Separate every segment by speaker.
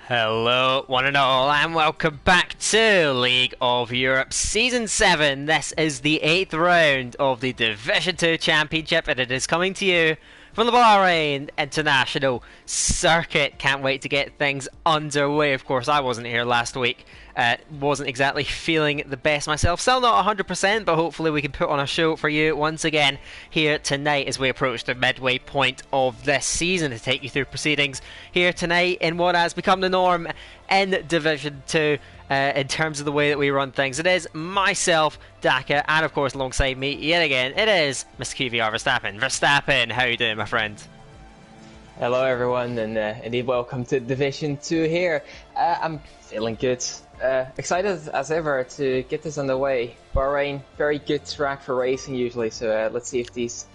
Speaker 1: Hello, one and all, and welcome back to League of Europe Season 7. This is the 8th round of the Division 2 Championship, and it is coming to you from the Bahrain International Circuit. Can't wait to get things underway. Of course, I wasn't here last week. Wasn't exactly feeling the best myself. Still not 100%, but hopefully we can put on a show for you once again here tonight as we approach the midway point of this season to take you through proceedings here tonight in what has become the norm in Division 2 in terms of the way that we run things. It is myself, Daka, and of course alongside me yet again, it is Mr. QVR Verstappen. Verstappen, how you doing, my friend?
Speaker 2: Hello everyone, and indeed welcome to Division 2 here. I'm feeling good. Excited as ever to get this underway. Bahrain, very good track for racing usually, so let's see if these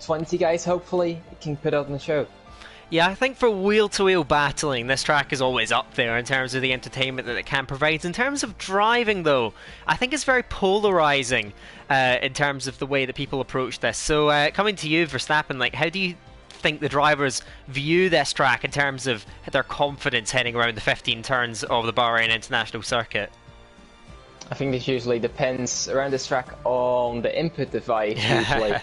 Speaker 2: 20 guys hopefully can put out on the show.
Speaker 1: Yeah, I think for wheel-to-wheel battling, this track is always up there in terms of the entertainment that it can provide. In terms of driving, though, I think it's very polarising in terms of the way that people approach this. So, coming to you, Verstappen, like, how do you think the drivers view this track in terms of their confidence heading around the 15 turns of the Bahrain International Circuit?
Speaker 2: I think this usually depends around this track on the input device, usually.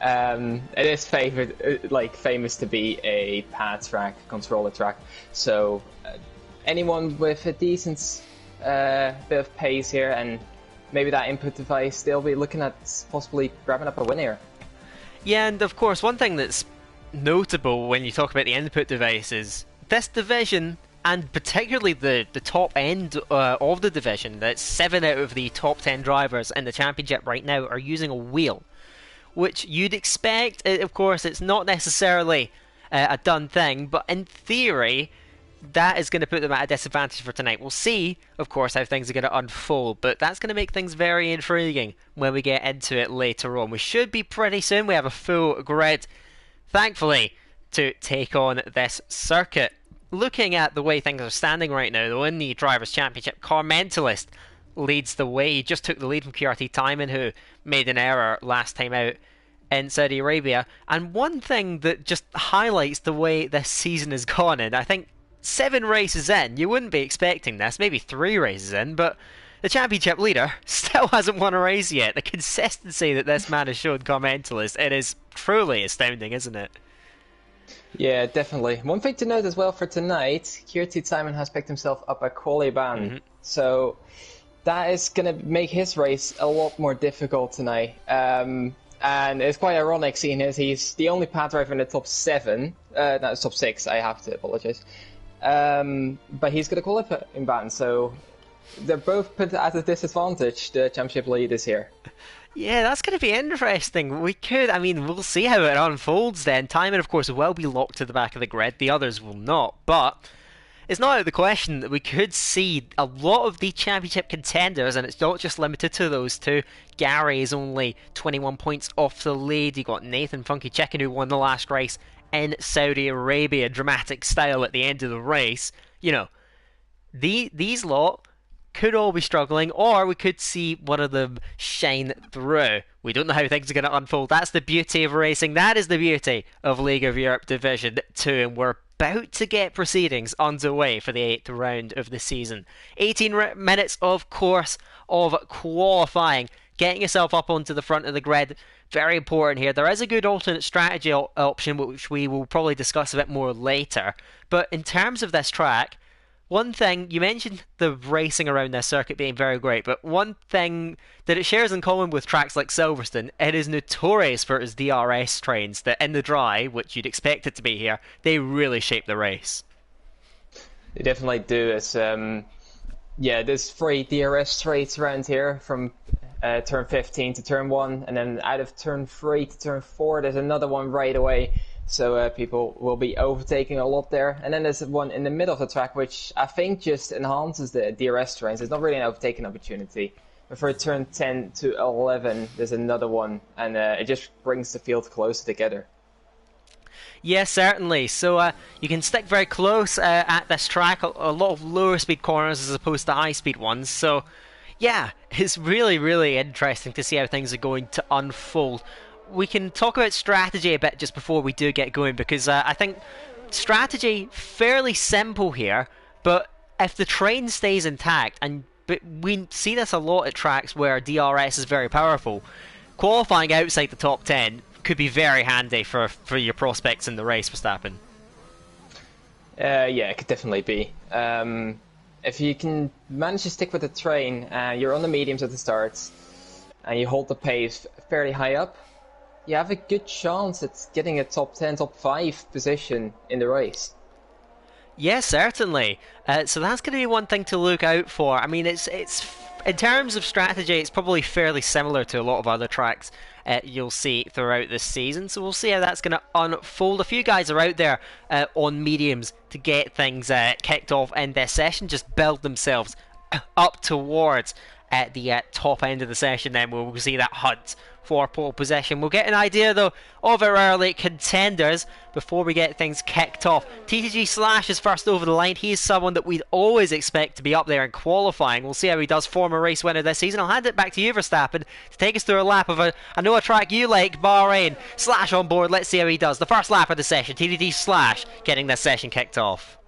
Speaker 2: It is famous to be a pad track, controller track, so anyone with a decent bit of pace here and maybe that input device, they'll be looking at possibly grabbing up a win here.
Speaker 1: Yeah, and of course one thing that's notable when you talk about the input device is this division, and particularly the top end of the division, that 7 out of the top 10 drivers in the championship right now are using a wheel, which you'd expect. Of course, it's not necessarily a done thing, but in theory that is going to put them at a disadvantage for tonight. We'll see, of course, how things are going to unfold, but that's going to make things very intriguing when we get into it later on. We should be pretty soon. We have a full grid, thankfully, to take on this circuit. Looking at the way things are standing right now, though, in the Drivers' Championship, Car Mentalist leads the way. He just took the lead from QRT Timon, who made an error last time out in Saudi Arabia. And one thing that just highlights the way this season has gone, and I think 7 races in, you wouldn't be expecting this, maybe 3 races in, but the championship leader still hasn't won a race yet. The consistency that this man has shown, Car Mentalist, it is truly astounding, isn't it?
Speaker 2: Yeah, definitely. One thing to note as well for tonight, QRT Timon has picked himself up a quali ban, so that is going to make his race a lot more difficult tonight. And it's quite ironic seeing as he's the only pad driver in the top 7, no, top 6, I have to apologise. But he's going to qualify in ban, so they're both put at a disadvantage, the championship leaders here.
Speaker 1: Yeah, that's going to be interesting. We'll see how it unfolds then. Timon, of course, will be locked to the back of the grid, the others will not, but it's not out of the question that we could see a lot of the championship contenders, and it's not just limited to those two. Gary is only 21 points off the lead. You got Nathan Funky Chicken, who won the last race in Saudi Arabia, dramatic style at the end of the race. You know, these lot could all be struggling, or we could see one of them shine through. We don't know how things are going to unfold. That's the beauty of racing. That is the beauty of League of Europe Division 2, and we're about to get proceedings underway for the 8th round of the season. 18 minutes, of course, of qualifying. Getting yourself up onto the front of the grid, very important here. There is a good alternate strategy option, which we will probably discuss a bit more later. But in terms of this track, one thing, you mentioned the racing around this circuit being very great, but one thing that it shares in common with tracks like Silverstone, it is notorious for its DRS trains that in the dry, which you'd expect it to be here, they really shape the race.
Speaker 2: They definitely do. It's, there's 3 DRS straights around here from turn 15 to turn 1, and then out of turn 3 to turn 4 there's another one right away, so people will be overtaking a lot there. And then there's one in the middle of the track which I think just enhances the DRS trains. It's not really an overtaking opportunity, but for turn 10 to 11 there's another one, and it just brings the field closer together.
Speaker 1: Yes, certainly. So you can stick very close at this track, a lot of lower speed corners as opposed to high speed ones. So yeah, it's really, really interesting to see how things are going to unfold. We can talk about strategy a bit just before we do get going, because I think strategy, fairly simple here, But if the train stays intact, and but we see this a lot at tracks where DRS is very powerful, qualifying outside the top 10 could be very handy for your prospects in the race, Verstappen.
Speaker 2: Yeah, it could definitely be. If you can manage to stick with the train, you're on the mediums at the start, and you hold the pace fairly high up, you have a good chance at getting a top 10, top 5 position in the race.
Speaker 1: Yes, certainly. So that's going to be one thing to look out for. I mean, it's in terms of strategy, it's probably fairly similar to a lot of other tracks you'll see throughout this season. So we'll see how that's going to unfold. A few guys are out there on mediums to get things kicked off in this session, just build themselves up towards the top end of the session. Then we'll see that hunt for pole position. We'll get an idea though of our early contenders before we get things kicked off. TTG Slash is first over the line. He is someone that we'd always expect to be up there in qualifying. We'll see how he does, former race winner this season. I'll hand it back to you, Verstappen, to take us through a lap of I know a track you like, Bahrain. Slash on board, let's see how he does. The first lap of the session, TTG Slash getting this session kicked off.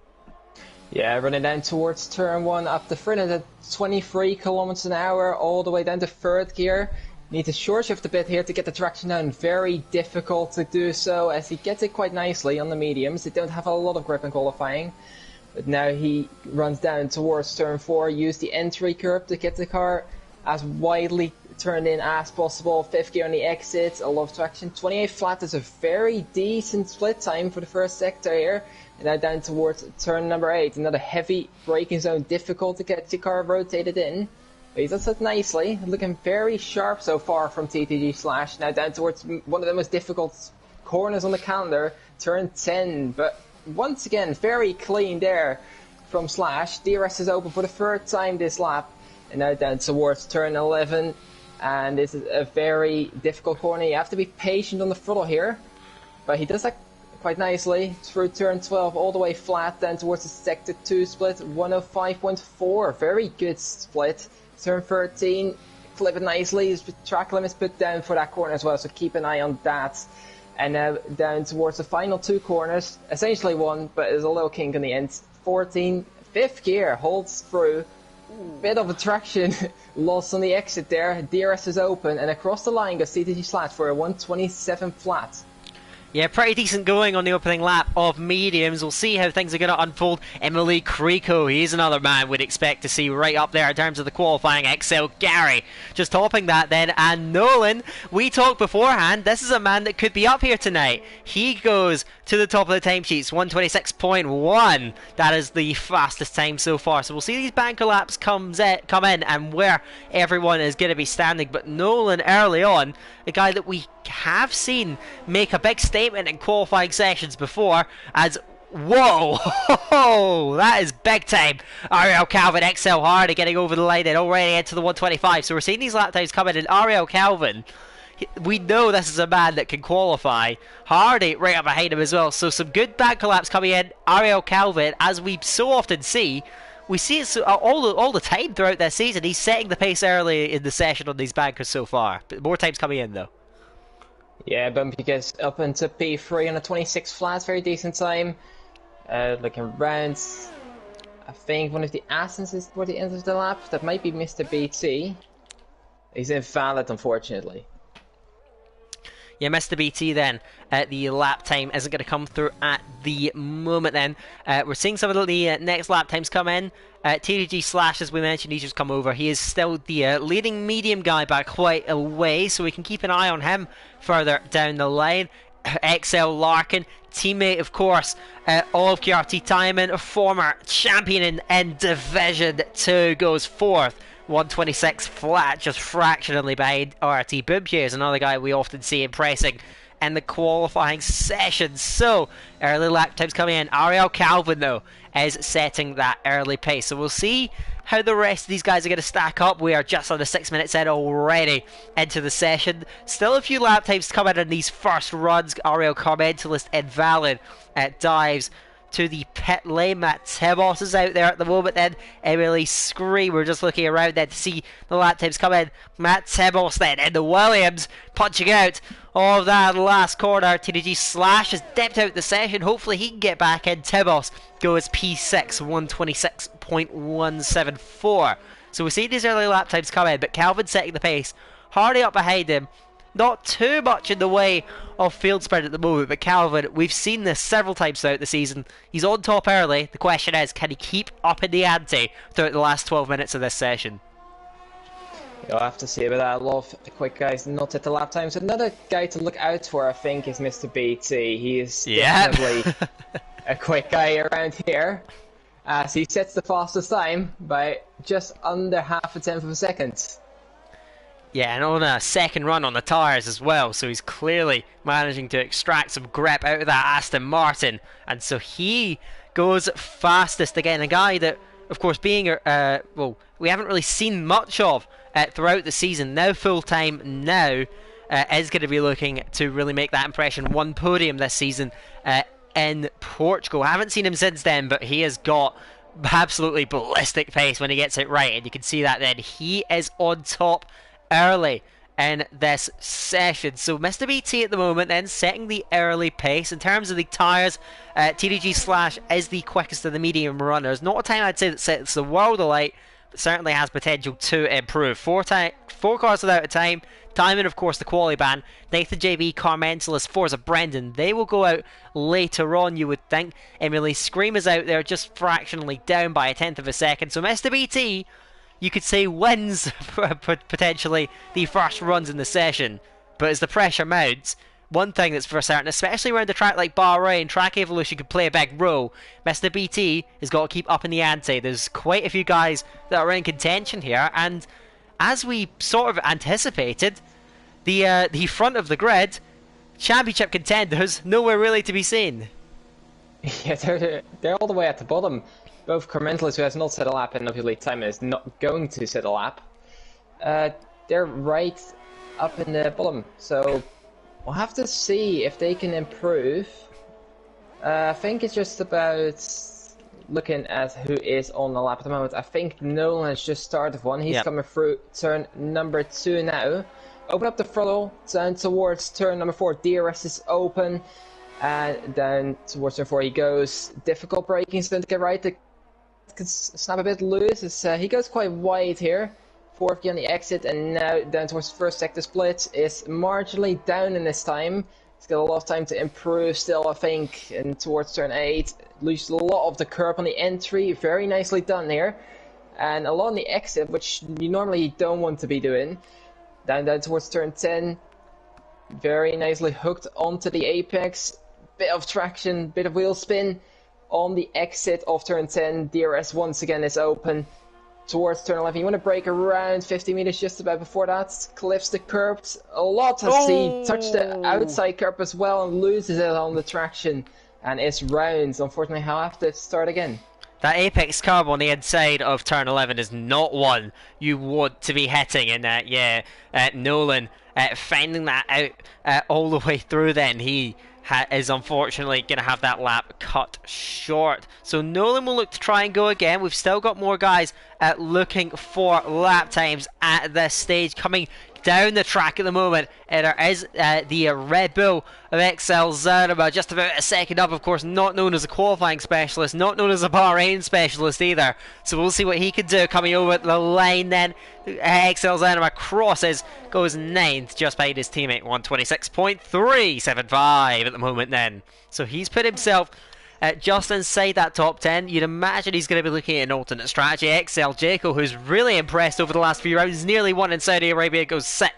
Speaker 2: Yeah, running down towards turn 1 up the front at 23 kilometers an hour all the way down to third gear. Need to short shift a bit here to get the traction down. Very difficult to do so as he gets it quite nicely on the mediums. They don't have a lot of grip in qualifying. But now he runs down towards turn 4. Use the entry curve to get the car as widely turned in as possible. Fifth gear on the exit. A lot of traction. 28 flat is a very decent split time for the first sector here. And now down towards turn number 8. Another heavy braking zone. Difficult to get the car rotated in. But he does that nicely, looking very sharp so far from TTG Slash. Now down towards one of the most difficult corners on the calendar, turn 10. But once again, very clean there from Slash. DRS is open for the third time this lap. And now down towards turn 11. And this is a very difficult corner. You have to be patient on the throttle here. But he does that quite nicely through turn 12 all the way flat down towards the sector 2 split. 105.4, very good split. Turn 13, clip it nicely. His track limits put down for that corner as well, so keep an eye on that. And now down towards the final 2 corners, essentially one, but there's a little kink on the end. 14, fifth gear, holds through. Bit of a traction loss on the exit there. DRS is open, and across the line goes CTG Slash for a 127 flat.
Speaker 1: Yeah, pretty decent going on the opening lap of mediums. We'll see how things are going to unfold. Emily Creco, he's another man we'd expect to see right up there in terms of the qualifying. Excel Gary just topping that then. And Nolan, we talked beforehand, this is a man that could be up here tonight. He goes to the top of the timesheets, 126.1. That is the fastest time so far. So we'll see these banker laps come in and where everyone is going to be standing. But Nolan early on, a guy that we have seen make a big statement in qualifying sessions before, as whoa, that is big time. Ariel Calvin, XL Hardy getting over the line and already into the 125. So we're seeing these lap times coming in. Ariel Calvin, we know this is a man that can qualify. Hardy right up behind him as well. So some good back collapse coming in. Ariel Calvin, as we so often see, we see it all the time throughout this season. He's setting the pace early in the session on these bankers so far. But more times coming in though.
Speaker 2: Yeah, Bumpy gets up into P3 on a 26 flat, very decent time. Looking around, I think one of the Assens is toward the end of the lap. That might be Mr. BT. He's invalid, unfortunately.
Speaker 1: Yeah, Mr. BT then, the lap time isn't going to come through at the moment then. We're seeing some of the next lap times come in. TDG Slash, as we mentioned, he's just come over. He is still the leading medium guy by quite a way, so we can keep an eye on him further down the line. XL Larkin, teammate, of course, of QRT Timon, a former champion in Division 2, goes fourth. 126 flat, just fractionally behind RT Boompier is another guy we often see impressing in the qualifying session. So, early lap times coming in. Ariel Calvin, though, is setting that early pace. So we'll see how the rest of these guys are going to stack up. We are just on the 6 minutes in already into the session. Still a few lap times to come in these first runs. Ariel Carmentalist invalid at dives to the pit lane. Matt Tebos is out there at the moment then. Emily Scree, we're just looking around there to see the lap times come in. Matt Tebos then in the Williams, punching out of that last corner. TDG Slash has dipped out the session. Hopefully he can get back in. Tebos goes P6, 126.174. So we see these early lap times come in, but Calvin setting the pace. Hardy up behind him. Not too much in the way of field spread at the moment, but Calvin, we've seen this several times throughout the season. He's on top early. The question is, can he keep up in the ante throughout the last 12 minutes of this session?
Speaker 2: You'll have to see about that. A lot of quick guys not at the lap times. Another guy to look out for, I think, is Mr. BT. He is definitely a quick guy around here, as he sets the fastest time by just under half a tenth of a second.
Speaker 1: Yeah, and on a second run on the tyres as well, so he's clearly managing to extract some grip out of that Aston Martin, and so he goes fastest again. A guy that, of course, being well, we haven't really seen much of throughout the season. Now full time now is going to be looking to really make that impression. One podium this season in Portugal. I haven't seen him since then, but he has got absolutely ballistic pace when he gets it right, and you can see that then. He is on top early in this session. So Mr. BT at the moment then setting the early pace. In terms of the tyres, TDG Slash is the quickest of the medium runners. Not a time I'd say that sets the world alight, but certainly has potential to improve. Four cars without a time. Timing, of course, the quali ban. Nathan JB, Carmentalist, Forza Brendan, they will go out later on, you would think. Emily Scream is out there just fractionally down by a tenth of a second. So Mr. BT, you could say, wins potentially the first runs in the session. But as the pressure mounts, one thing that's for certain, especially around a track like Bahrain, track evolution could play a big role. Mr. BT has got to keep up in the ante. There's quite a few guys that are in contention here, and as we sort of anticipated, the front of the grid, championship contenders, nowhere really to be seen.
Speaker 2: Yeah, they're all the way at the bottom. Both Carmentalist, who has not set a lap, and obviously Timon is not going to set a lap. They're right up in the bottom, so we'll have to see if they can improve. I think it's just about looking at who is on the lap at the moment. I think Nolan has just started one. He's coming through turn number 2 now. Open up the throttle, down towards turn number 4. DRS is open, and then towards turn 4 he goes. Difficult braking stint to get right. Can snap a bit loose as he goes quite wide here. 4th gear on the exit, and now down towards the first sector split. Is marginally down in this time. He's got a lot of time to improve still, I think, and towards turn 8. Loses a lot of the curb on the entry. Very nicely done here. And a lot on the exit, which you normally don't want to be doing. Down towards turn 10. Very nicely hooked onto the apex. Bit of traction, bit of wheel spin. On the exit of turn 10, DRS once again is open towards turn 11. You want to brake around 50 meters just about before that. Clips the curbs a lot as he touched the outside curb as well and loses it on the traction. And it's rounds. Unfortunately, he'll have to start again.
Speaker 1: That apex curb on the inside of turn 11 is not one you want to be hitting. And Nolan finding that out all the way through then. He is unfortunately going to have that lap cut short. So Nolan will look to try and go again. We've still got more guys looking for lap times at this stage coming down the track at the moment. And there is the Red Bull of XL Zarma, just about a second up, of course, not known as a qualifying specialist, not known as a Bahrain specialist either. So we'll see what he can do coming over the line then. XL Zarma crosses, goes 9th, just behind his teammate, 126.375 at the moment then. So he's put himself just inside that top 10. You'd imagine he's going to be looking at an alternate strategy. XL Jaco, who's really impressed over the last few rounds, nearly won in Saudi Arabia, goes 6th,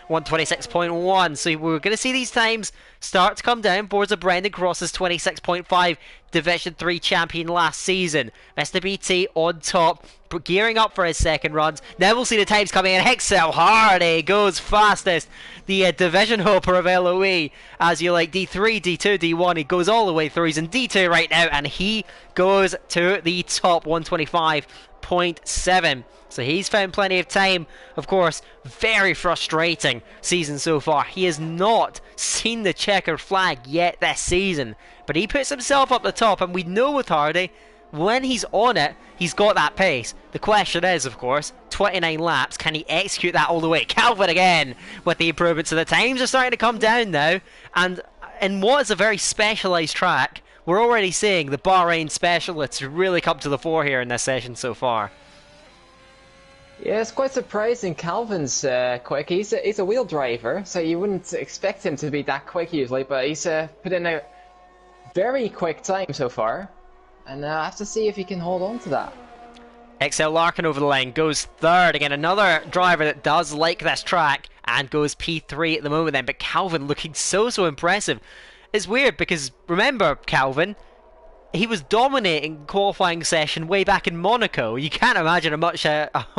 Speaker 1: 126.1. So we're going to see these times start to come down. Forza Brendan crosses 26.5, Division 3 champion last season. Mr. BT on top, gearing up for his second runs. Now we'll see the times coming in. Hexel Hardy goes fastest. The division hopper of LOE, as you like, D3, D2, D1. He goes all the way through. He's in D2 right now, and he goes to the top, 125. 125.7. So he's found plenty of time. Of course, very frustrating season so far. He has not seen the checkered flag yet this season. But he puts himself up the top, and we know with Hardy, when he's on it, he's got that pace. The question is, of course, 29 laps, can he execute that all the way? Calvin again with the improvements. So the times are starting to come down now, and in what is a very specialised track, we're already seeing the Bahrain specialists really come to the fore here in this session so far.
Speaker 2: Yeah, it's quite surprising. Calvin's quick. He's a wheel driver, so you wouldn't expect him to be that quick usually, but he's put in a very quick time so far. And I have to see if he can hold on to that.
Speaker 1: XL Larkin over the line goes third. Again, another driver that does like this track and goes P3 at the moment then. But Calvin looking so impressive. It's weird because, remember, Calvin, he was dominating qualifying session way back in Monaco. You can't imagine a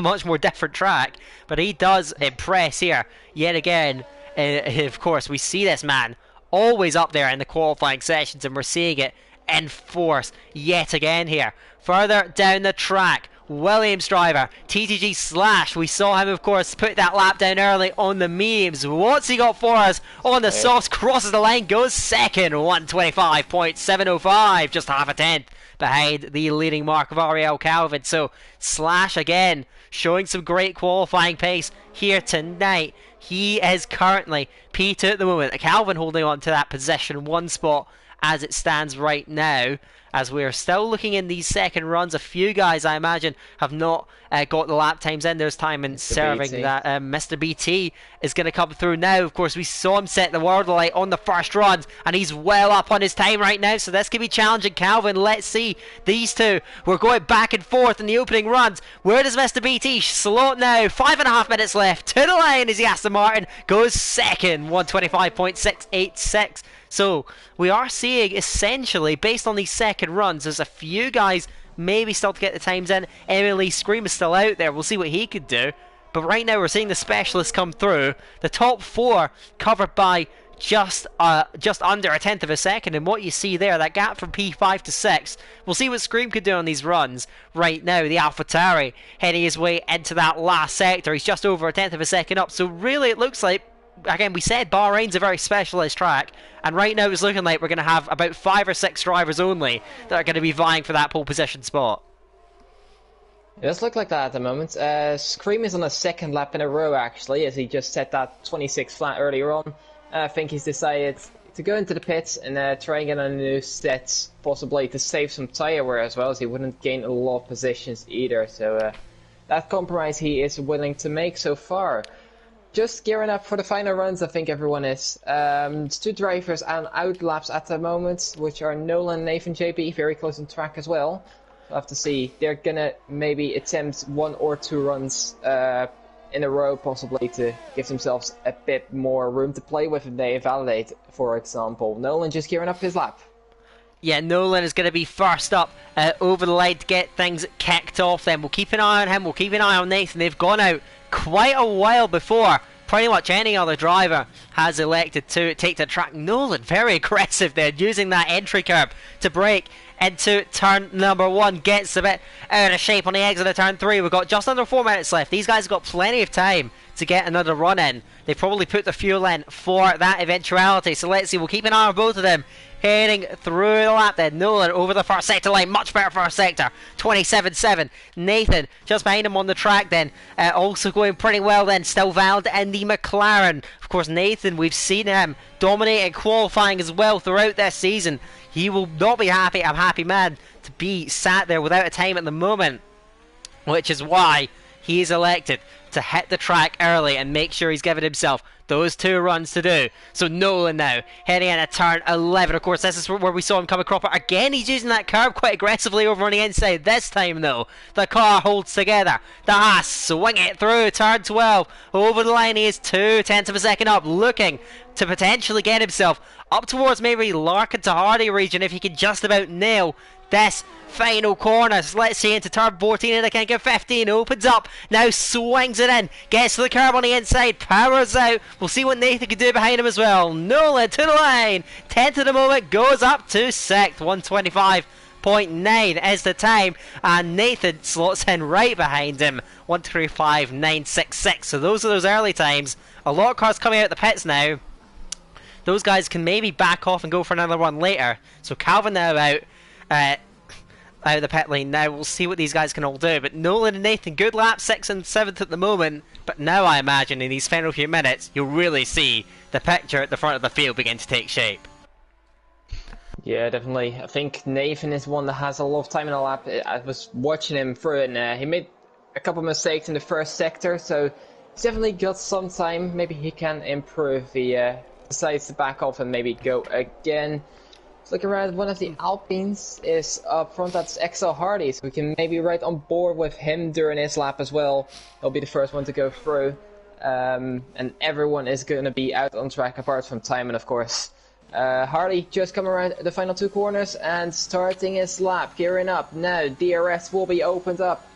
Speaker 1: much more different track. But he does impress here yet again. Of course, we see this man always up there in the qualifying sessions, and we're seeing it in force yet again here. Further down the track, Williams driver, TTG Slash. We saw him, of course, put that lap down early on the mediums. What's he got for us on the softs? Crosses the line, goes second, 125.705, just half a tenth behind the leading mark of Ariel Calvin. So Slash again showing some great qualifying pace here tonight. He is currently P2 at the moment. Calvin holding on to that position 1 spot as it stands right now, as we're still looking in these second runs. A few guys, I imagine, have not got the lap times in. There's time in serving BT. That Mr. BT is going to come through now. Of course, we saw him set the world light on the first runs, and he's well up on his time right now, so this could be challenging Calvin. Let's see. These two, we're going back and forth in the opening runs. Where does Mr. BT slow it now? 5.5 minutes left. To the line is the Aston Martin. Goes second, 125.686. So we are seeing, essentially, based on these second runs, there's a few guys maybe still to get the times in. Emily Scream is still out there. We'll see what he could do. But right now we're seeing the specialists come through. The top 4 covered by just under a tenth of a second. And what you see there, that gap from P5 to 6, we'll see what Scream could do on these runs. Right now, the AlphaTauri heading his way into that last sector. He's just over a tenth of a second up. So really it looks like, again, we said Bahrain's a very specialised track, and right now it's looking like we're going to have about 5 or 6 drivers only that are going to be vying for that pole position spot.
Speaker 2: It does look like that at the moment. Scream is on a second lap in a row, actually, as he just set that 26 flat earlier on. I think he's decided to go into the pits and try and get a new set, possibly to save some tyre wear as well, as he wouldn't gain a lot of positions either. So that compromise he is willing to make so far. Just gearing up for the final runs, I think everyone is. It's 2 drivers and out laps at the moment, which are Nolan and Nathan JP, very close on track as well. We'll have to see. They're gonna maybe attempt 1 or 2 runs in a row, possibly, to give themselves a bit more room to play with if they validate, for example. Nolan just gearing up his lap.
Speaker 1: Yeah, Nolan is going to be first up over the line to get things kicked off then. We'll keep an eye on him, we'll keep an eye on Nathan. They've gone out quite a while before pretty much any other driver has elected to take the track. Nolan, very aggressive there, using that entry curb to brake into turn number 1. Gets a bit out of shape on the exit of turn 3. We've got just under 4 minutes left. These guys have got plenty of time to get another run in. They probably put the fuel in for that eventuality. So let's see, we'll keep an eye on both of them. Heading through the lap then. Nolan over the first sector line. Much better first sector. 27.7. Nathan just behind him on the track then. Also going pretty well then. Still valid in the McLaren. Of course, Nathan, we've seen him dominating qualifying as well throughout this season. He will not be happy. I'm happy man to be sat there without a time at the moment. Which is why he is elected to hit the track early and make sure he's given himself those 2 runs to do. So Nolan now heading in at turn 11. Of course, this is where we saw him come across. Again, he's using that curb quite aggressively over on the inside. This time, though, the car holds together. The Haas swing it through turn 12. Over the line, he is 0.2 of a second up, looking to potentially get himself up towards maybe Larkin to Hardy region if he can just about nail this final corner. So let's see into turn 14 and I can get 15. Opens up, now swings it in, gets to the curb on the inside, powers out. We'll see what Nathan can do behind him as well. Nolan to the line, 10th at the moment, goes up to 6th, 1:35.9 is the time, and Nathan slots in right behind him, 1:35.966. So those are those early times. A lot of cars coming out of the pits now. Those guys can maybe back off and go for another one later. So Calvin now out of the pit lane now. We'll see what these guys can all do. But Nolan and Nathan, good lap, 6th and 7th at the moment. But now I imagine in these final few minutes, you'll really see the picture at the front of the field begin to take shape.
Speaker 2: Yeah, definitely. I think Nathan is one that has a lot of time in the lap. I was watching him through it, and he made a couple of mistakes in the first sector, so he's definitely got some time. Maybe he can improve. He decides to back off and maybe go again. Look around, one of the Alpines is up front, that's XL Hardy, so we can maybe ride on board with him during his lap as well. He'll be the first one to go through, and everyone is going to be out on track apart from Timon, of course. Hardy just come around the final 2 corners and starting his lap, gearing up. Now DRS will be opened up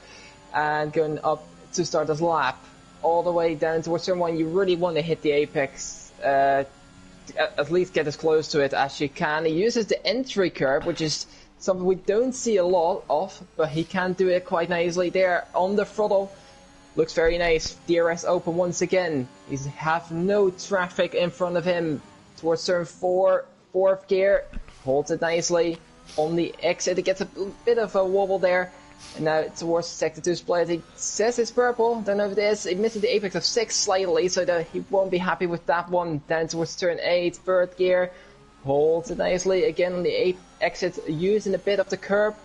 Speaker 2: and going up to start his lap. All the way down towards turn 1, you really want to hit the apex, at least get as close to it as you can. He uses the entry curve, which is something we don't see a lot of, but he can do it quite nicely there on the throttle. Looks very nice. DRS open once again. He has no traffic in front of him towards turn 4, 4th gear. Holds it nicely on the exit. It gets a bit of a wobble there. And now towards sector 2 split. He says it's purple. Don't know if it is. He missed the apex of 6 slightly, so that he won't be happy with that one. Down towards turn 8, 3rd gear. Holds it nicely again on the 8th exit, using a bit of the curb.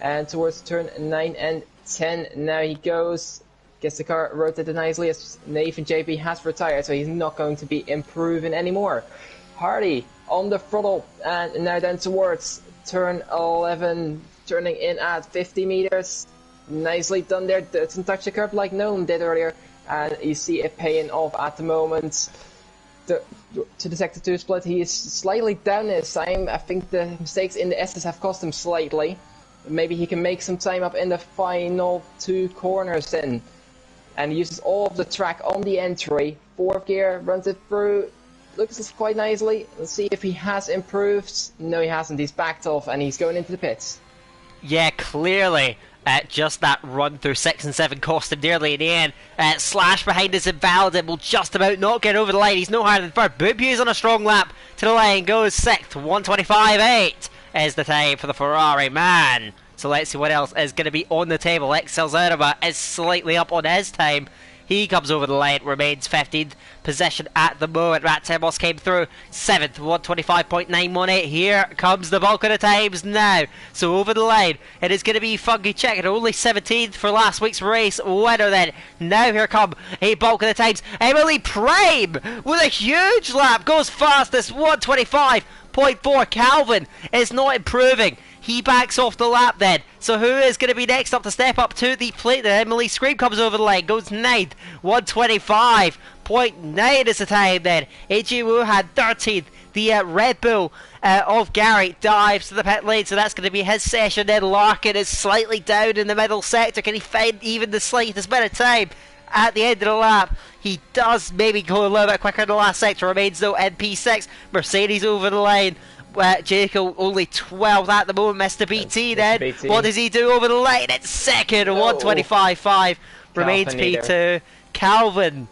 Speaker 2: And towards turn 9 and 10. Now he goes. Gets the car rotated nicely as Nathan JP has retired, so he's not going to be improving anymore. Hardy on the throttle and now down towards turn 11. Turning in at 50 meters. Nicely done there. Doesn't touch the curb like Nolan did earlier. And you see it paying off at the moment. To the sector 2 split, he is slightly down this time. I think the mistakes in the S's have cost him slightly. Maybe he can make some time up in the final 2 corners then. And he uses all of the track on the entry. 4th gear, runs it through. Looks quite nicely. Let's see if he has improved. No, he hasn't. He's backed off and he's going into the pits.
Speaker 1: Yeah, clearly, just that run through 6 and 7 cost him dearly in the end. Slash behind is invalid, will just about not get over the line. He's no higher than 3rd. Bubu's on a strong lap to the line, goes 6th, 1:25.8 is the time for the Ferrari man. So let's see what else is going to be on the table. XL Zerba is slightly up on his time. He comes over the line, remains 15th position at the moment. Rat Temos came through 7th, 1:25.918. Here comes the bulk of the times now. So over the line, it is going to be Funky Chicken, only 17th for last week's race winner then. Now here come a bulk of the times. Emily Prime with a huge lap, goes fastest, 1:25.4. Calvin is not improving. He backs off the lap then. So who is going to be next up to step up to the plate? Then Emily Scream comes over the line, goes 9th, 1:25.9 is the time then. AJ Wu had 13th. The Red Bull of Gary dives to the pit lane, so that's going to be his session. Then Larkin is slightly down in the middle sector. Can he find even the slightest bit of time at the end of the lap? He does maybe go a little bit quicker in the last sector. Remains though in P6. Mercedes over the line. Jacob only 12th at the moment. Mr. BT then. BT. What does he do over the line? It's 2nd, 1:25.5. Remains P2. Calvin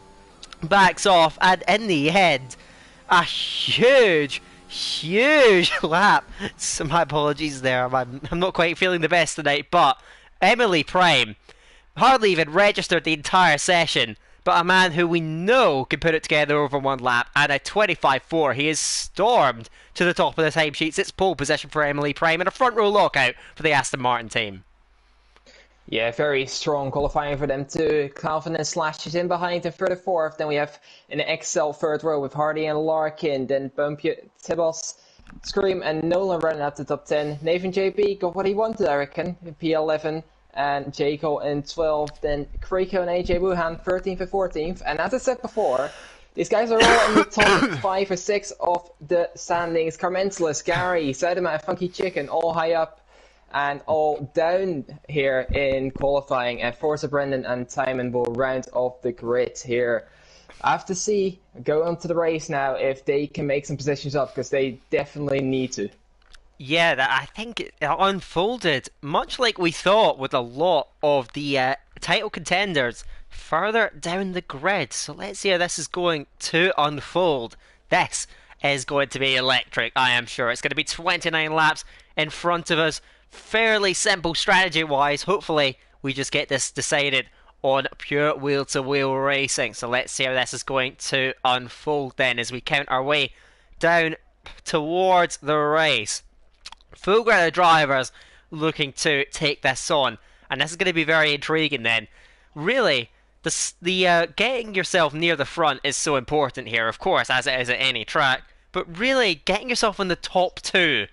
Speaker 1: backs off, and in the end, a huge lap. So my apologies there. I'm not quite feeling the best tonight, but Emily Prime hardly even registered the entire session. But a man who we know can put it together over one lap, and at 25.4 he is stormed to the top of the timesheets. It's pole position for Emily Prime and a front row lockout for the Aston Martin team.
Speaker 2: Yeah, very strong qualifying for them too. Calvin and Slash is in behind in 34th. Then we have an XL 3rd row with Hardy and Larkin. Then Bumpy, Tibos, Scream and Nolan running at the top 10. Nathan JP got what he wanted, I reckon, in P11. And Jaco in 12th, then Kriko and AJ Wuhan 13th and 14th. And as I said before, these guys are all in the top 5 or 6 of the standings. Carmentless, Gary, Sediment, Funky Chicken, all high up and all down here in qualifying. And Forza Brendan and Timon will round off the grid here. I have to go on to the race now if they can make some positions up, because they definitely need to.
Speaker 1: Yeah, that I think it unfolded much like we thought with a lot of the title contenders further down the grid. So let's see how this is going to unfold. This is going to be electric, I am sure. It's going to be 29 laps in front of us. Fairly simple strategy wise. Hopefully, we just get this decided on pure wheel to wheel racing. So let's see how this is going to unfold then as we count our way down towards the race. Full grid of drivers looking to take this on, and this is going to be very intriguing. Then, really, the getting yourself near the front is so important here, of course, as it is at any track. But really, getting yourself in the top two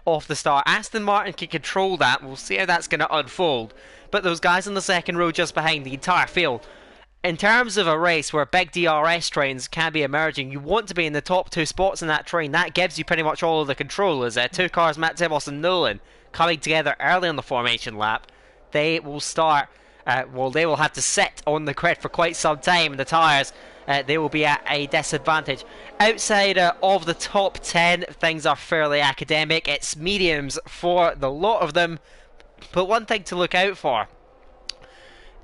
Speaker 1: off the start, Aston Martin can control that. We'll see how that's going to unfold. But those guys in the second row just behind the entire field, in terms of a race where big DRS trains can be emerging, you want to be in the top two spots in that train. That gives you pretty much all of the control. As two cars, Matt Tibos and Nolan, coming together early on the formation lap, they will start. They will have to sit on the grid for quite some time. And the tyres, they will be at a disadvantage. Outside of the top 10, things are fairly academic. It's mediums for the lot of them. But one thing to look out for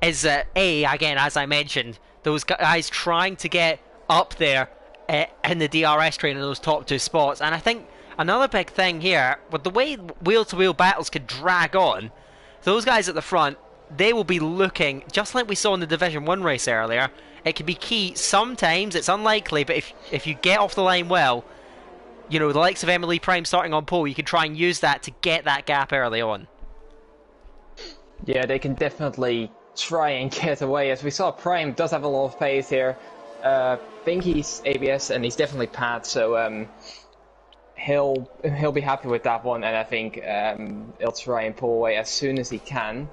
Speaker 1: is again, as I mentioned, those guys trying to get up there in the DRS train in those top two spots. And I think another big thing here, with the way wheel-to-wheel battles could drag on, those guys at the front, they will be looking, just like we saw in the Division 1 race earlier, it can be key. Sometimes it's unlikely, but if you get off the line well, you know, the likes of Emily Prime starting on pole, you can try and use that to get that gap early on.
Speaker 2: Yeah, they can definitely try and get away. As we saw, Prime does have a lot of pace here. I think he's ABS and he's definitely pad, so he'll be happy with that one, and I think he'll try and pull away as soon as he can.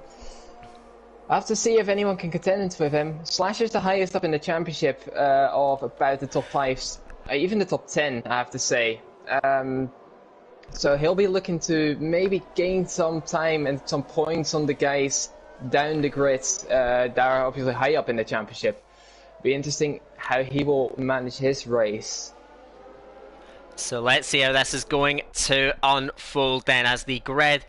Speaker 2: I have to see if anyone can contend with him. Slash is the highest up in the championship of about the top 5, even the top 10, I have to say. So he'll be looking to maybe gain some time and some points on the guys down the grid that are obviously high up in the championship. Be interesting how he will manage his race.
Speaker 1: So let's see how this is going to unfold then, as the grid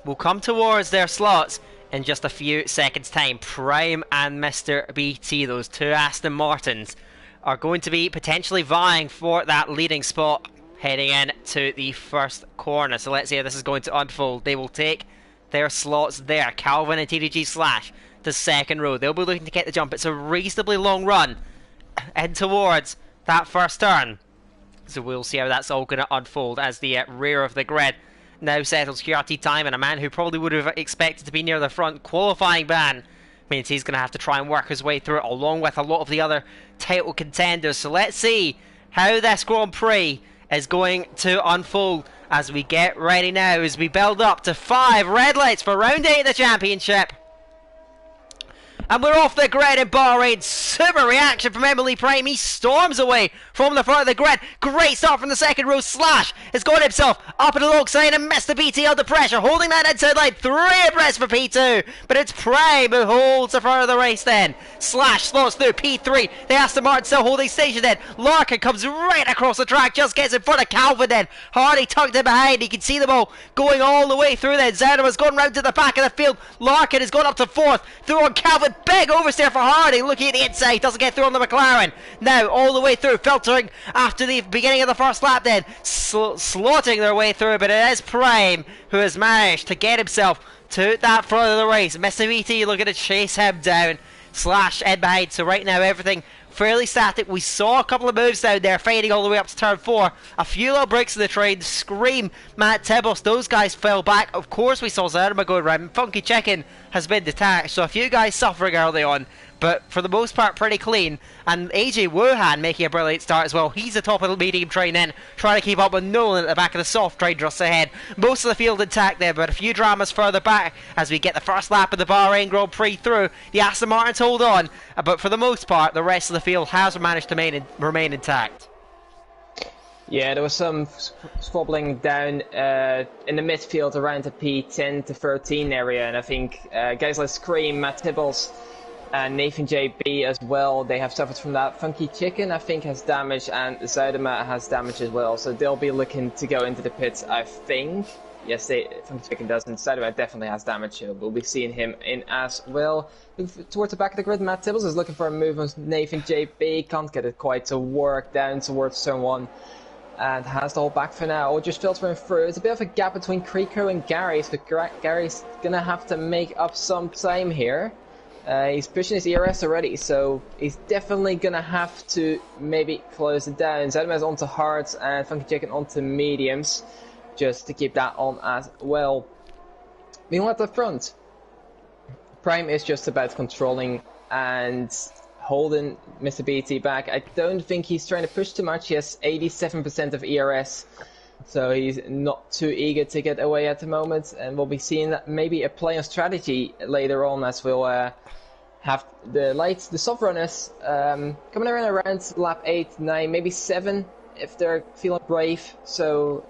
Speaker 1: will come towards their slots in just a few seconds time. Prime and Mr. BT, those two Aston Martins, are going to be potentially vying for that leading spot heading in to the first corner. So let's see how this is going to unfold. They will take their slots there. Calvin and TDG Slash to second row. They'll be looking to get the jump. It's a reasonably long run in towards that first turn. So we'll see how that's all going to unfold as the rear of the grid now settles. QRT time, and a man who probably would have expected to be near the front qualifying ban means he's going to have to try and work his way through it, along with a lot of the other title contenders. So let's see how this Grand Prix is going to unfold as we get ready now, as we build up to 5 red lights for round 8 of the championship. And we're off the grid in Bahrain. Super reaction from Emily Prime. He storms away from the front of the grid. Great start from the second row. Slash has got himself up and alongside and Mr. BT under pressure, holding that inside line. 3 abreast for P2, but it's Prime who holds the front of the race then. Slash slots through P3. The Aston Martin still holding station then. Larkin comes right across the track, just gets in front of Calvin then. Hardy tucked in behind. You can see them all going all the way through then. Zerma's gone round to the back of the field. Larkin has gone up to 4th. Through on Calvin. Big oversteer for Hardy, looking at the inside, doesn't get through on the McLaren. Now all the way through, filtering after the beginning of the first lap then, slotting their way through, but it is Prime who has managed to get himself to that front of the race. Mr. VT looking to chase him down. Slash in behind, so right now everything fairly static. We saw a couple of moves down there, fading all the way up to turn 4. A few little breaks in the train. Scream, Matt Tibos, those guys fell back. Of course we saw Zerma going round. Funky Chicken has been detached, so a few guys suffering early on, but for the most part pretty clean. And AJ Wuhan making a brilliant start as well. He's the top of the medium train in, trying to keep up with Nolan at the back of the soft train just ahead. Most of the field intact there, but a few dramas further back as we get the first lap of the Bahrain Grand Prix through. The Aston Martins hold on, but for the most part the rest of the field has managed to remain intact.
Speaker 2: Yeah, there was some squabbling down in the midfield around the P10 to 13 area, and I think guys like Scream, Matt Tibbles, And Nathan JB as well, they have suffered from that. Funky Chicken, I think, has damage, and Zuidema has damage as well. So they'll be looking to go into the pits, I think. Yes, Funky Chicken doesn't. Zuidema definitely has damage, so we'll be seeing him in as well. Towards the back of the grid, Matt Tibbles is looking for a move on Nathan JB. Can't get it quite to work down towards turn 1. And has the whole back for now. Or just filtering through. There's a bit of a gap between Kriko and Gary, so Gary's going to have to make up some time here. He's pushing his ERS already, so he's definitely going to have to maybe close it down. Zuidema's onto hards and Funky Chicken onto mediums, just to keep that on as well. Meanwhile at the front, Prime is just about controlling and holding Mr. BT back. I don't think he's trying to push too much. He has 87% of ERS, so he's not too eager to get away at the moment. And we'll be seeing that maybe a play on strategy later on, as we'll have the soft runners coming around lap 8, 9, maybe 7 if they're feeling brave. So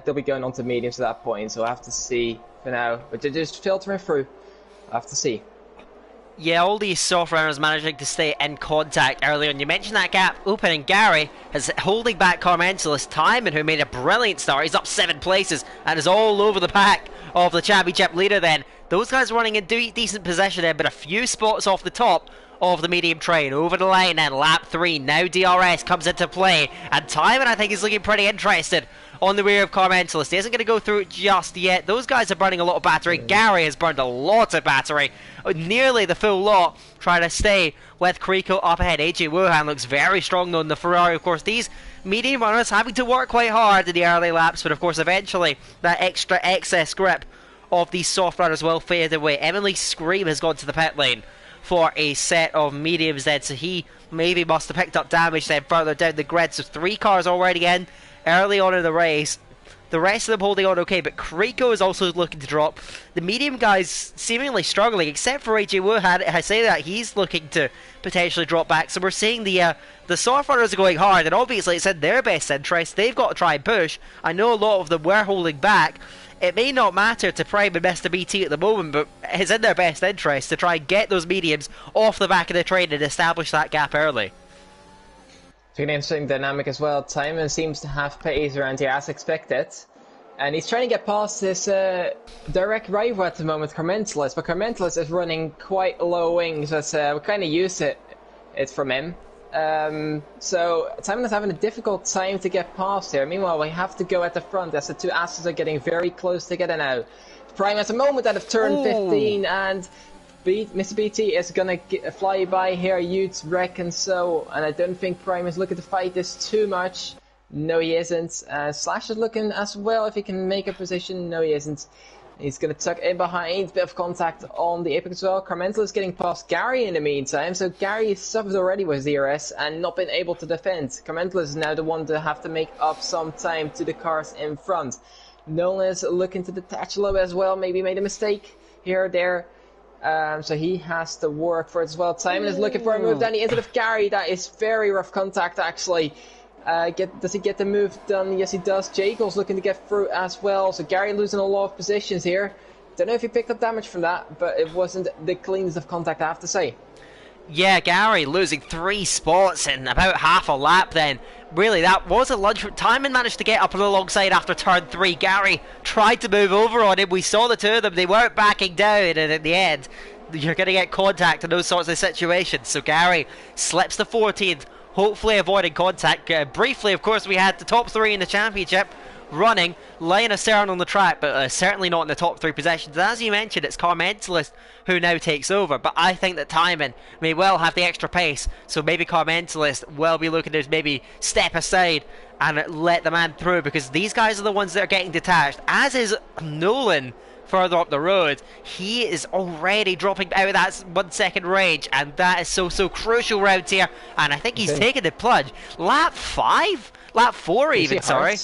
Speaker 2: they'll be going on to mediums at that point. So I have to see for now. But they're just filtering through. I have to see.
Speaker 1: Yeah, all these soft runners managing to stay in contact early on. You mentioned that gap opening. Gary is holding back Carmentalist. Timon, who made a brilliant start. He's up 7 places and is all over the pack of the championship leader then. Those guys running in decent position there, but a few spots off the top of the medium train. Over the line and lap 3. Now DRS comes into play. And Timon, I think, is looking pretty interested on the rear of Carmentalist. He isn't going to go through it just yet. Those guys are burning a lot of battery. Gary has burned a lot of battery. Nearly the full lot, trying to stay with Kriko up ahead. AJ Wuhan looks very strong though in the Ferrari. Of course, these medium runners having to work quite hard in the early laps, but of course eventually that extra excess grip of these soft runners will fade away. Emily Scream has gone to the pit lane for a set of mediums then, so he maybe must have picked up damage then further down the grid. So 3 cars already in early on in the race. The rest of them holding on okay, but Kriko is also looking to drop. The medium guys seemingly struggling, except for AJ Wuhan. I say that he's looking to potentially drop back. So we're seeing the soft runners are going hard, and obviously it's in their best interest. They've got to try and push. I know a lot of them were holding back. It may not matter to Prime and Mr. BT at the moment, but it's in their best interest to try and get those mediums off the back of the train and establish that gap early.
Speaker 2: It's an interesting dynamic as well. Timon seems to have pace around here as expected. And he's trying to get past this direct rival at the moment, Carmentalist. But Carmentalist is running quite low wings, as we're kind of used to it from him. So Timon is having a difficult time to get past here. Meanwhile, we have to go at the front as the two Astros are getting very close together now. Prime has a moment out of turn 15, and Mr. BT is going to fly by here, you'd reckon so. And I don't think Prime is looking to fight this too much. No, he isn't. Slash is looking as well if he can make a position. No, he isn't. He's going to tuck in behind. Bit of contact on the apex as well. Carmental is getting past Gary in the meantime. So Gary suffered already with DRS and not been able to defend. Carmental is now the one to have to make up some time to the cars in front. Nolan is looking to detach a little bit as well. Maybe made a mistake here or there. So he has to work for it as well. Timon is looking for a move down the inside of Gary. That is very rough contact actually. Does he get the move done? Yes, he does. Jagel's looking to get through as well. So Gary losing a lot of positions here. Don't know if he picked up damage from that, but it wasn't the cleanest of contact, I have to say.
Speaker 1: Yeah, Gary losing 3 spots in about half a lap then. Really, that was a lunch. Timon managed to get up and alongside after turn 3. Gary tried to move over on him. We saw the two of them. They weren't backing down, and in the end, you're going to get contact in those sorts of situations. So Gary slips to 14th. Hopefully avoiding contact. Briefly, of course, we had the top 3 in the championship running, laying a stern on the track, but certainly not in the top 3 positions. As you mentioned, it's Carmentalist who now takes over, but I think that Timon may well have the extra pace, so maybe Carmentalist will be looking to maybe step aside and let the man through, because these guys are the ones that are getting detached, as is Nolan further up the road. He is already dropping out of that 1 second range, and that is so crucial round here, and I think he's taken the plunge. Lap 5? Lap 4 even, sorry.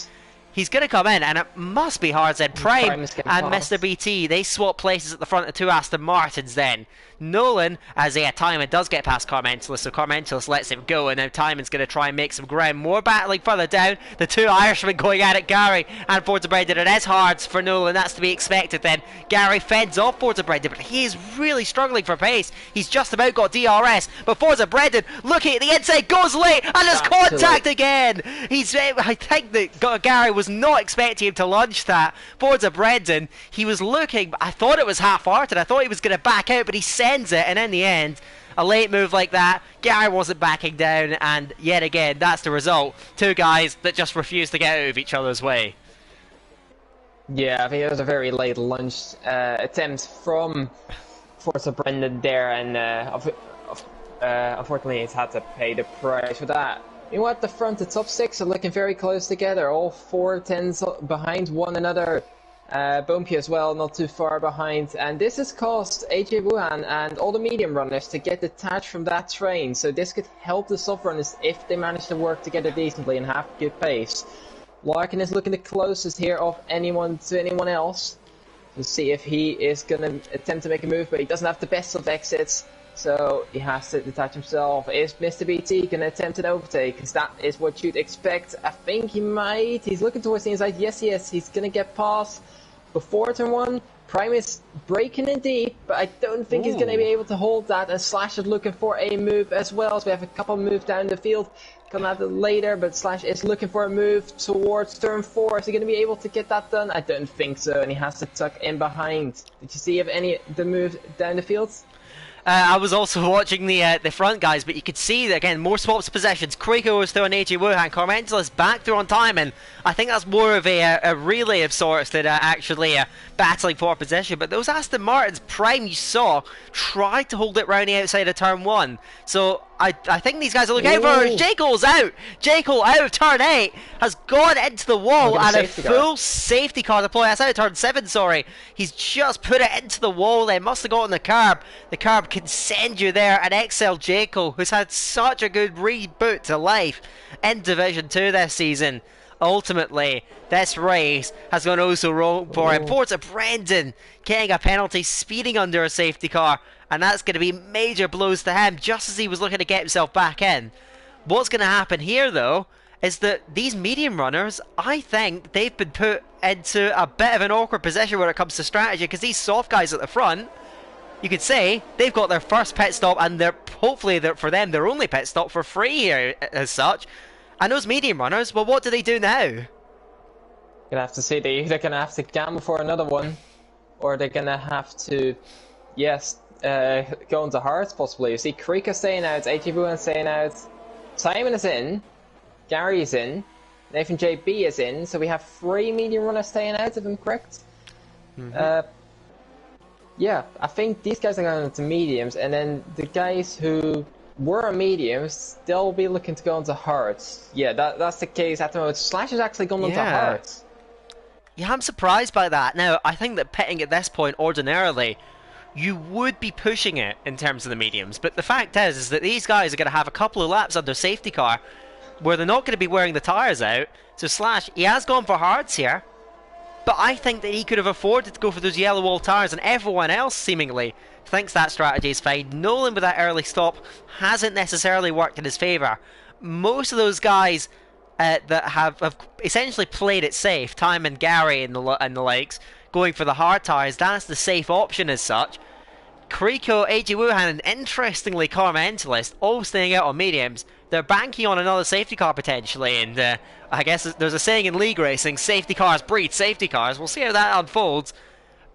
Speaker 1: He's going to come in, and it must be hard said. Prime
Speaker 2: Prime is getting
Speaker 1: and Mr.
Speaker 2: past.
Speaker 1: BT, they swap places at the front of two Aston Martins then. Nolan, as Timon does get past Carmentalus, so Carmentalus lets him go, and now Timon's going to try and make some ground. More battling further down. The two Irishmen going at it, Gary and Forza Brendan. It is hard for Nolan, that's to be expected then. Gary fends off Forza Brendan, but he is really struggling for pace. He's just about got DRS, but Forza Brendan looking at the inside, goes late, and there's contact again. I think that Gary was not expecting him to launch that. Forza Brendan, he was looking, I thought it was half-hearted, I thought he was going to back out, but he sends it, and in the end, a late move like that, Gary wasn't backing down, and yet again, that's the result. Two guys that just refuse to get out of each other's way.
Speaker 2: Yeah, I think it was a very late launch attempt from Forza Brendan there, and unfortunately he's had to pay the price for that. You know what, the front, the top six are looking very close together, all 4 10s behind one another. Bumpy as well, not too far behind, and this has caused AJ Wuhan and all the medium runners to get detached from that train, so this could help the soft runners if they manage to work together decently and have good pace. Larkin is looking the closest here of anyone to anyone else to see if he is going to attempt to make a move, but he doesn't have the best of exits, so he has to detach himself. Is Mr. BT going to attempt an overtake? Because that is what you'd expect. I think he might. He's looking towards the inside. Yes, he's going to get past before turn 1. Prime is breaking in deep, but I don't think he's going to be able to hold that, and Slash is looking for a move as well, so we have a couple moves down the field. Come at it later, but Slash is looking for a move towards turn 4. Is he going to be able to get that done? I don't think so, and he has to tuck in behind. Did you see the move down the field?
Speaker 1: I was also watching the front guys, but you could see that again, more swaps of possessions. Kriko was through on AJ Wuhan, Carmentalus back through on Timon. I think that's more of a relay of sorts than actually battling for position. But those Aston Martins, Prime, you saw, tried to hold it round the outside of turn 1. So I think these guys are looking out for it. J. Cole's out. J. Cole out of turn 8 has gone into the wall, and a full safety car deploy. That's out of turn 7, sorry. He's just put it into the wall. They must have gotten the curb. The curb can send you there. And XL J. Cole, who's had such a good reboot to life in Division 2 this season. Ultimately, this race has gone oh so wrong for him. Forza Brendan getting a penalty, speeding under a safety car, and that's going to be major blows to him just as he was looking to get himself back in. What's going to happen here, though, is that these medium runners, I think they've been put into a bit of an awkward position when it comes to strategy, because these soft guys at the front, you could say they've got their first pit stop, and hopefully for them their only pit stop for free here as such. And those medium runners, well, what do they do now?
Speaker 2: Gonna have to see, they're either gonna have to gamble for another one, or they're gonna have to, yes, go into hearts possibly. You see Krika staying out, AJ Wuhan staying out, Simon is in, Gary is in, Nathan JB is in, so we have 3 medium runners staying out, if I'm correct. Yeah, I think these guys are going into mediums, and then the guys who were on mediums, they'll be looking to go into hearts. Yeah, that's the case at the moment. Slash has actually gone into hearts.
Speaker 1: Yeah, I'm surprised by that. Now, I think that pitting at this point, ordinarily, you would be pushing it in terms of the mediums, but the fact is that these guys are going to have a couple of laps under safety car where they're not going to be wearing the tyres out. So Slash, he has gone for hearts here, but I think that he could have afforded to go for those yellow wall tyres, and everyone else seemingly thinks that strategy is fine. Nolan with that early stop hasn't necessarily worked in his favour. Most of those guys that have essentially played it safe, Time and Gary and the likes, going for the hard tyres, that's the safe option as such. Kriko, AJ Wuhan, and interestingly Carmentalist, all staying out on mediums. They're banking on another safety car potentially, and I guess there's a saying in league racing, safety cars breed safety cars. We'll see how that unfolds.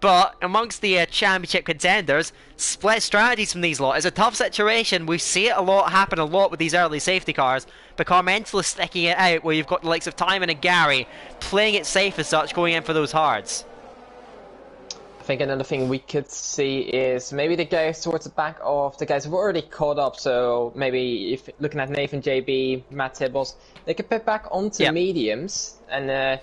Speaker 1: But amongst the championship contenders, split strategies from these lot is a tough situation. We see it happen a lot with these early safety cars. But Carmental is sticking it out, where you've got the likes of Timon and Gary playing it safe as such, going in for those hards.
Speaker 2: I think another thing we could see is maybe the guys towards the back of the guys who've already caught up. So maybe if looking at Nathan JB, Matt Tibbles, they could put back onto mediums and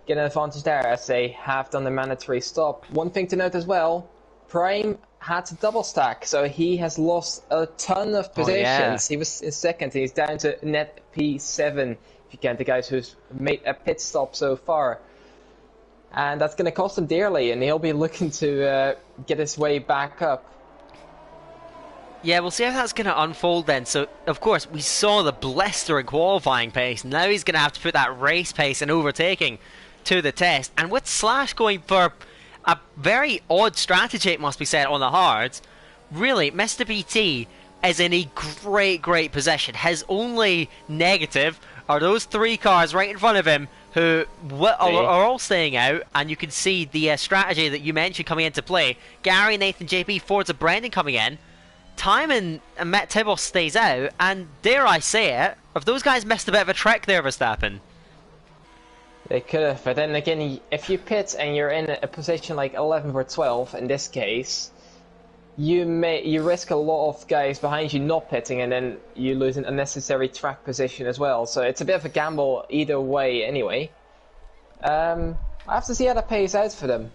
Speaker 2: get an advantage there as they have done the mandatory stop. One thing to note as well, Prime had to double stack, so he has lost a ton of positions. He was in second, he's down to net P7. If if you count the guys who's made a pit stop so far. And that's going to cost him dearly, and he'll be looking to get his way back up.
Speaker 1: Yeah, we'll see how that's going to unfold then. So, of course, we saw the blistering qualifying pace. Now he's going to have to put that race pace and overtaking to the test. And with Slash going for a very odd strategy, it must be said, on the hards, really, Mr. BT is in a great position. His only negative are those 3 cars right in front of him who are all staying out, and you can see the strategy that you mentioned coming into play. Gary, Nathan, JP, Forza, Brendan coming in. Timon and Matt Tibbles stays out, and dare I say it, if those guys missed a bit of a trick there, Verstappen.
Speaker 2: They could have, but then again, if you pit and you're in a position like 11 or 12 in this case, you risk a lot of guys behind you not pitting, and then you lose an unnecessary track position as well. So it's a bit of a gamble either way anyway. I have to see how that pays out for them.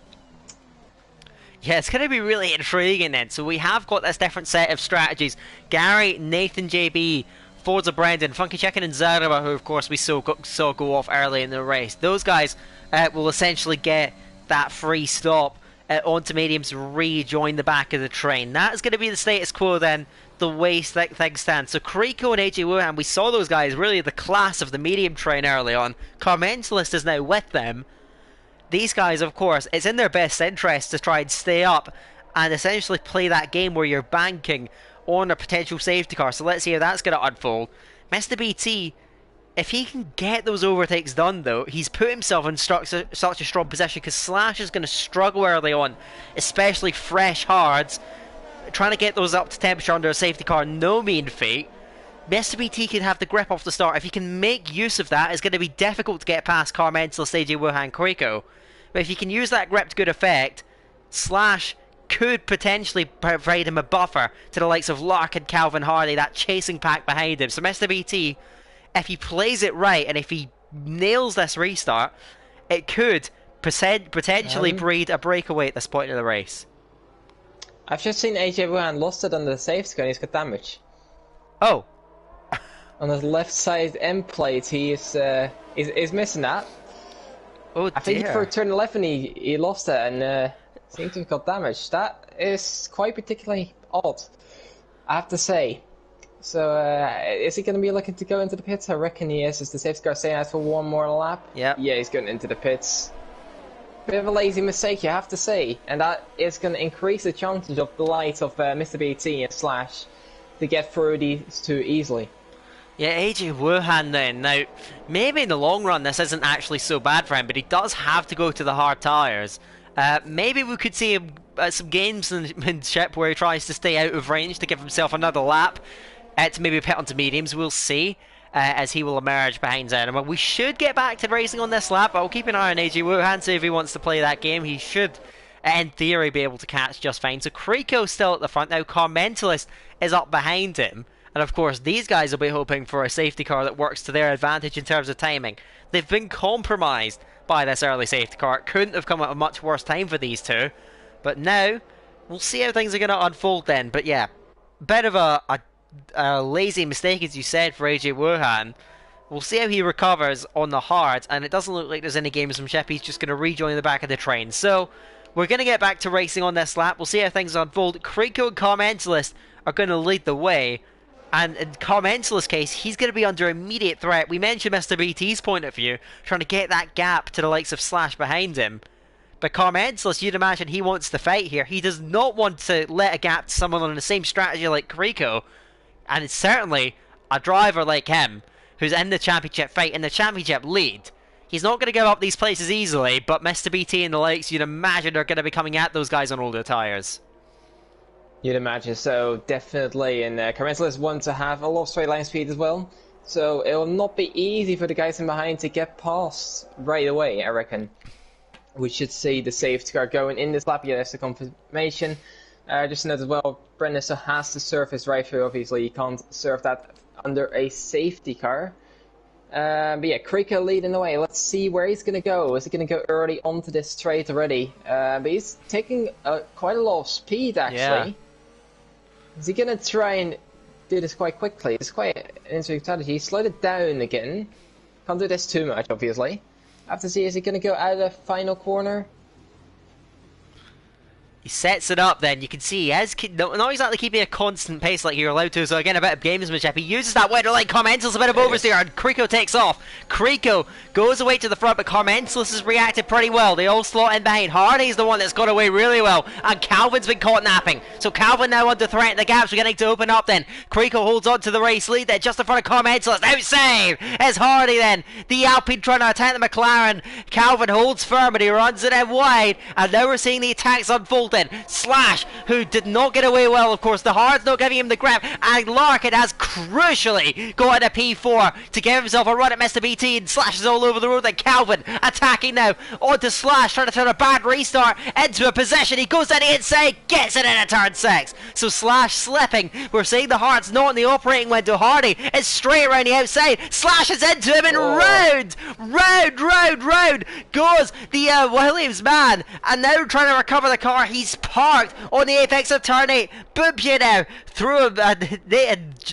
Speaker 1: Yeah, it's going to be really intriguing then. So we have got this different set of strategies. Gary, Nathan, JB, Forza, Brendan, Funky Chicken and Zaraba, who of course we saw go off early in the race. Those guys will essentially get that free stop onto mediums to rejoin the back of the train. That is going to be the status quo then, the way things stand. So Kriko and AJ Wuhan, we saw those guys, really the class of the medium train early on. Carmentalist is now with them. These guys, of course, it's in their best interest to try and stay up and essentially play that game where you're banking on a potential safety car. So let's see how that's going to unfold. Mr. BT, if he can get those overtakes done, though, he's put himself in such a strong position, because Slash is going to struggle early on, especially fresh hards. Trying to get those up to temperature under a safety car, no mean feat. Mr. BT can have the grip off the start. If he can make use of that, it's going to be difficult to get past Carmentalist, AJ Wuhan, Kriko. But if he can use that grip to good effect, Slash could potentially provide him a buffer to the likes of Lark and Calvin Hardy, that chasing pack behind him. So Mr. BT, if he plays it right and if he nails this restart, it could potentially breed a breakaway at this point in the race.
Speaker 2: I've just seen AJ Wuhan lost it under the safety car and he's got damage.
Speaker 1: Oh.
Speaker 2: On his left side end plate, he is missing that.
Speaker 1: Oh,
Speaker 2: I think for turn 11 he lost it and seems to have got damaged. That is quite particularly odd, I have to say. So is he going to be looking to go into the pits? I reckon he is. Is the safety car staying out for one more lap?
Speaker 1: Yeah,
Speaker 2: he's going into the pits. Bit of a lazy mistake, you have to say, and that is going to increase the chances of the likes of Mr. BT and Slash to get through these too easily.
Speaker 1: Yeah, AJ Wuhan then. Now, maybe in the long run this isn't actually so bad for him, but he does have to go to the hard tyres. Maybe we could see him, some gamesmanship where he tries to stay out of range to give himself another lap, to maybe pit onto mediums. We'll see as he will emerge behind Zerima. We should get back to racing on this lap, but I'll keep an eye on AJ Wuhan, see if he wants to play that game. He should, in theory, be able to catch just fine. So Kriko's still at the front now. Carmentalist is up behind him. And of course, these guys will be hoping for a safety car that works to their advantage in terms of timing. They've been compromised by this early safety car. It couldn't have come at a much worse time for these two. But now, we'll see how things are going to unfold then. But yeah, bit of a lazy mistake, as you said, for AJ Wuhan. We'll see how he recovers on the hards, and it doesn't look like there's any gamesmanship. He's just going to rejoin the back of the train. So, we're going to get back to racing on this lap. We'll see how things unfold. Kriko and Carmentalist are going to lead the way. And in Carmentalist's case, he's going to be under immediate threat. We mentioned Mr. BT's point of view, trying to get that gap to the likes of Slash behind him. But Carmentalist, you'd imagine he wants to fight here. He does not want to let a gap to someone on the same strategy like Kriko. And it's certainly a driver like him, who's in the championship fight, in the championship lead. He's not going to give up these places easily, but Mr. BT and the likes, you'd imagine, are going to be coming at those guys on older tyres.
Speaker 2: You'd imagine so, definitely. And Carmentalist wants to have a lot of straight line speed as well. So it will not be easy for the guys in behind to get past right away, I reckon. We should see the safety car going in this lap. Yeah, that's the confirmation. Just to note as well, Brendan still has to serve his right through. Obviously, you can't serve that under a safety car. But yeah, Kriko leading the way. Let's see where he's going to go. Is he going to go early onto this straight already? But he's taking quite a lot of speed, actually. Yeah. Is he going to try and do this quite quickly? It's quite an interesting strategy. He slowed it down again. Can't do this too much, obviously. I have to see, is he going to go out of the final corner?
Speaker 1: He sets it up then, you can see he has not exactly keeping a constant pace like you're allowed to, so again a bit of gamesmanship. He uses that window like Carmentis, a bit of oversteer, and Krico takes off. Krico goes away to the front, but Carmentis has reacted pretty well. They all slot in behind. Hardy's the one that's got away really well, and Calvin's been caught napping. So Calvin now under threat, the gaps are getting to open up then. Krico holds on to the race lead there, just in front of Carmentis. Outside as Hardy then. The Alpine trying to attack the McLaren. Calvin holds firm, but he runs it in wide, and now we're seeing the attacks unfold. Slash, who did not get away well, of course. The Hard's not giving him the grab, and Larkin has crucially got a P4 to give himself a run at Mr. BT, and Slash is all over the road. Then Calvin attacking now onto Slash, trying to turn a bad restart into a possession. He goes down the inside, gets it in at turn 6. So Slash slipping. We're seeing the Hard's not in the operating window. Hardy is straight around the outside. Slash is into him, and round goes the Williams man, and now trying to recover the car. He's parked on the apex of turn 8. Bubia now through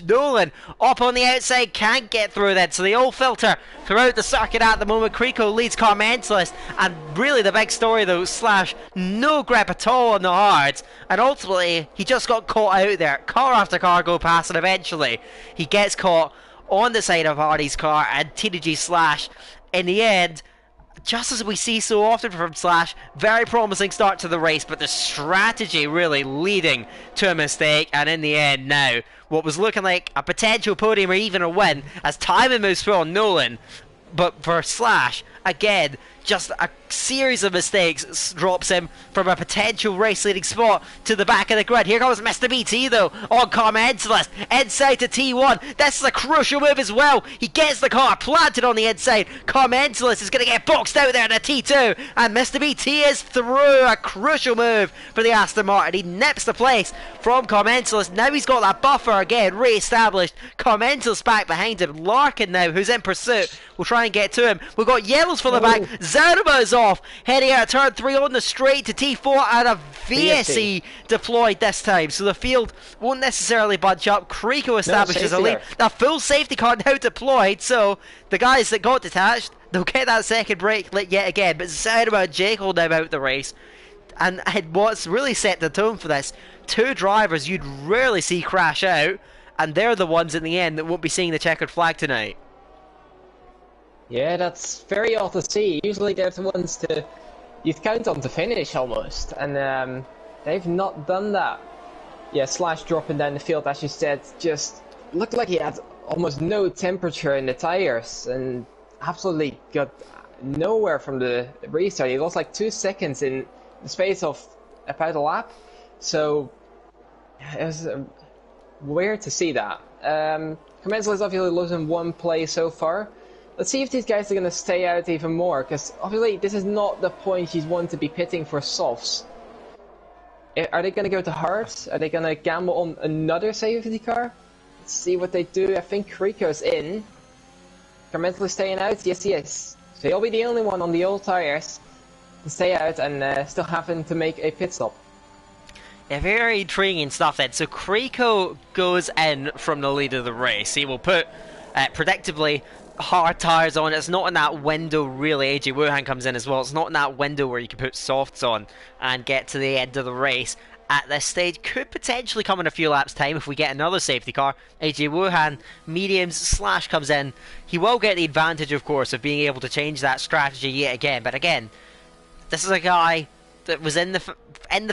Speaker 1: Nolan up on the outside, can't get through that, so they all filter throughout the circuit at the moment. Krico leads Carmentis, and really the big story though, Slash no grip at all on the Hards, and ultimately he just got caught out there. Car after car go past, and eventually he gets caught on the side of Hardy's car, and TDG Slash in the end, just as we see so often from Slash, very promising start to the race, but the strategy really leading to a mistake, and in the end now, what was looking like a potential podium or even a win, as timing moves through on Nolan, but for Slash, again, just a series of mistakes drops him from a potential race-leading spot to the back of the grid. Here comes Mr. BT though, on Carmentis, inside to T1. This is a crucial move as well. He gets the car planted on the inside. Carmentis is going to get boxed out there in a T2, and Mr. BT is through. A crucial move for the Aston Martin. He nips the place from Carmentis. Now he's got that buffer again re-established. Carmentis back behind him. Larkin now, who's in pursuit, will try and get to him. We've got yellows for the back. Zaruma is off, heading out of turn 3 on the straight to T4, and a VSE deployed this time, so the field won't necessarily bunch up. Krico establishes a lead. A full safety car now deployed, so the guys that got detached, they'll get that second brake lit yet again, but Zaruma and Jake will now out the race. And what's really set the tone for this, two drivers you'd rarely see crash out, and they're the ones in the end that won't be seeing the checkered flag tonight.
Speaker 2: Yeah, that's very odd to see. Usually they're the ones you'd count on to finish almost, and they've not done that. Yeah, Slash dropping down the field, as you said, just looked like he had almost no temperature in the tires, and absolutely got nowhere from the restart. He lost like 2 seconds in the space of about a lap, so it was weird to see that. Commensal is obviously losing one place so far. Let's see if these guys are going to stay out even more, because obviously this is not the point you'd want to be pitting for softs. Are they going to go to hards? Are they going to gamble on another safety car? Let's see what they do. I think Krico's in. Carmentis is staying out? Yes, he is. So he'll be the only one on the old tires to stay out and still having to make a pit stop.
Speaker 1: Yeah, very intriguing stuff then. So Krico goes in from the lead of the race. He will put, predictably, hard tyres on. It's not in that window really. AJ Wuhan comes in as well. It's not in that window where you can put softs on and get to the end of the race. At this stage, could potentially come in a few laps time if we get another safety car. AJ Wuhan, mediums, Slash comes in. He will get the advantage, of course, of being able to change that strategy yet again. But again, this is a guy that was in the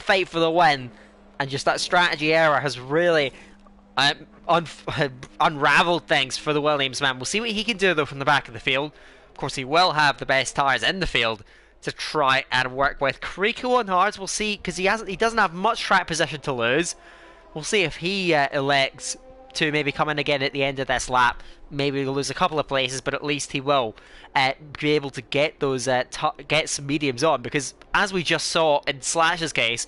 Speaker 1: fight for the win, and just that strategy error has really unraveled things for the Williams man. We'll see what he can do though from the back of the field. Of course, he will have the best tyres in the field to try and work with. Krico on hards, we'll see, because he doesn't have much track position to lose. We'll see if he elects to maybe come in again at the end of this lap. Maybe he'll lose a couple of places, but at least he will be able to get those get some mediums on, because as we just saw in Slash's case,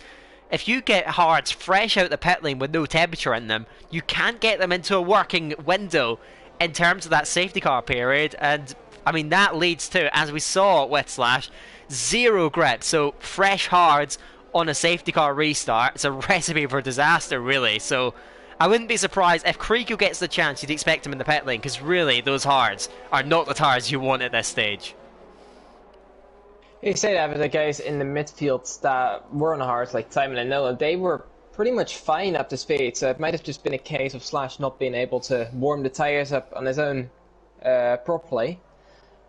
Speaker 1: if you get hards fresh out the pit lane with no temperature in them, you can't get them into a working window in terms of that safety car period. And I mean, that leads to, as we saw with Slash, zero grip. So fresh hards on a safety car restart, it's a recipe for disaster really. So I wouldn't be surprised if Krico gets the chance. You'd expect him in the pit lane, because really those hards are not the tires you want at this stage.
Speaker 2: You say that, but the guys in the midfield that were on hards, like Simon and Nolan, they were pretty much fine up to speed, so it might have just been a case of Slash not being able to warm the tires up on his own properly.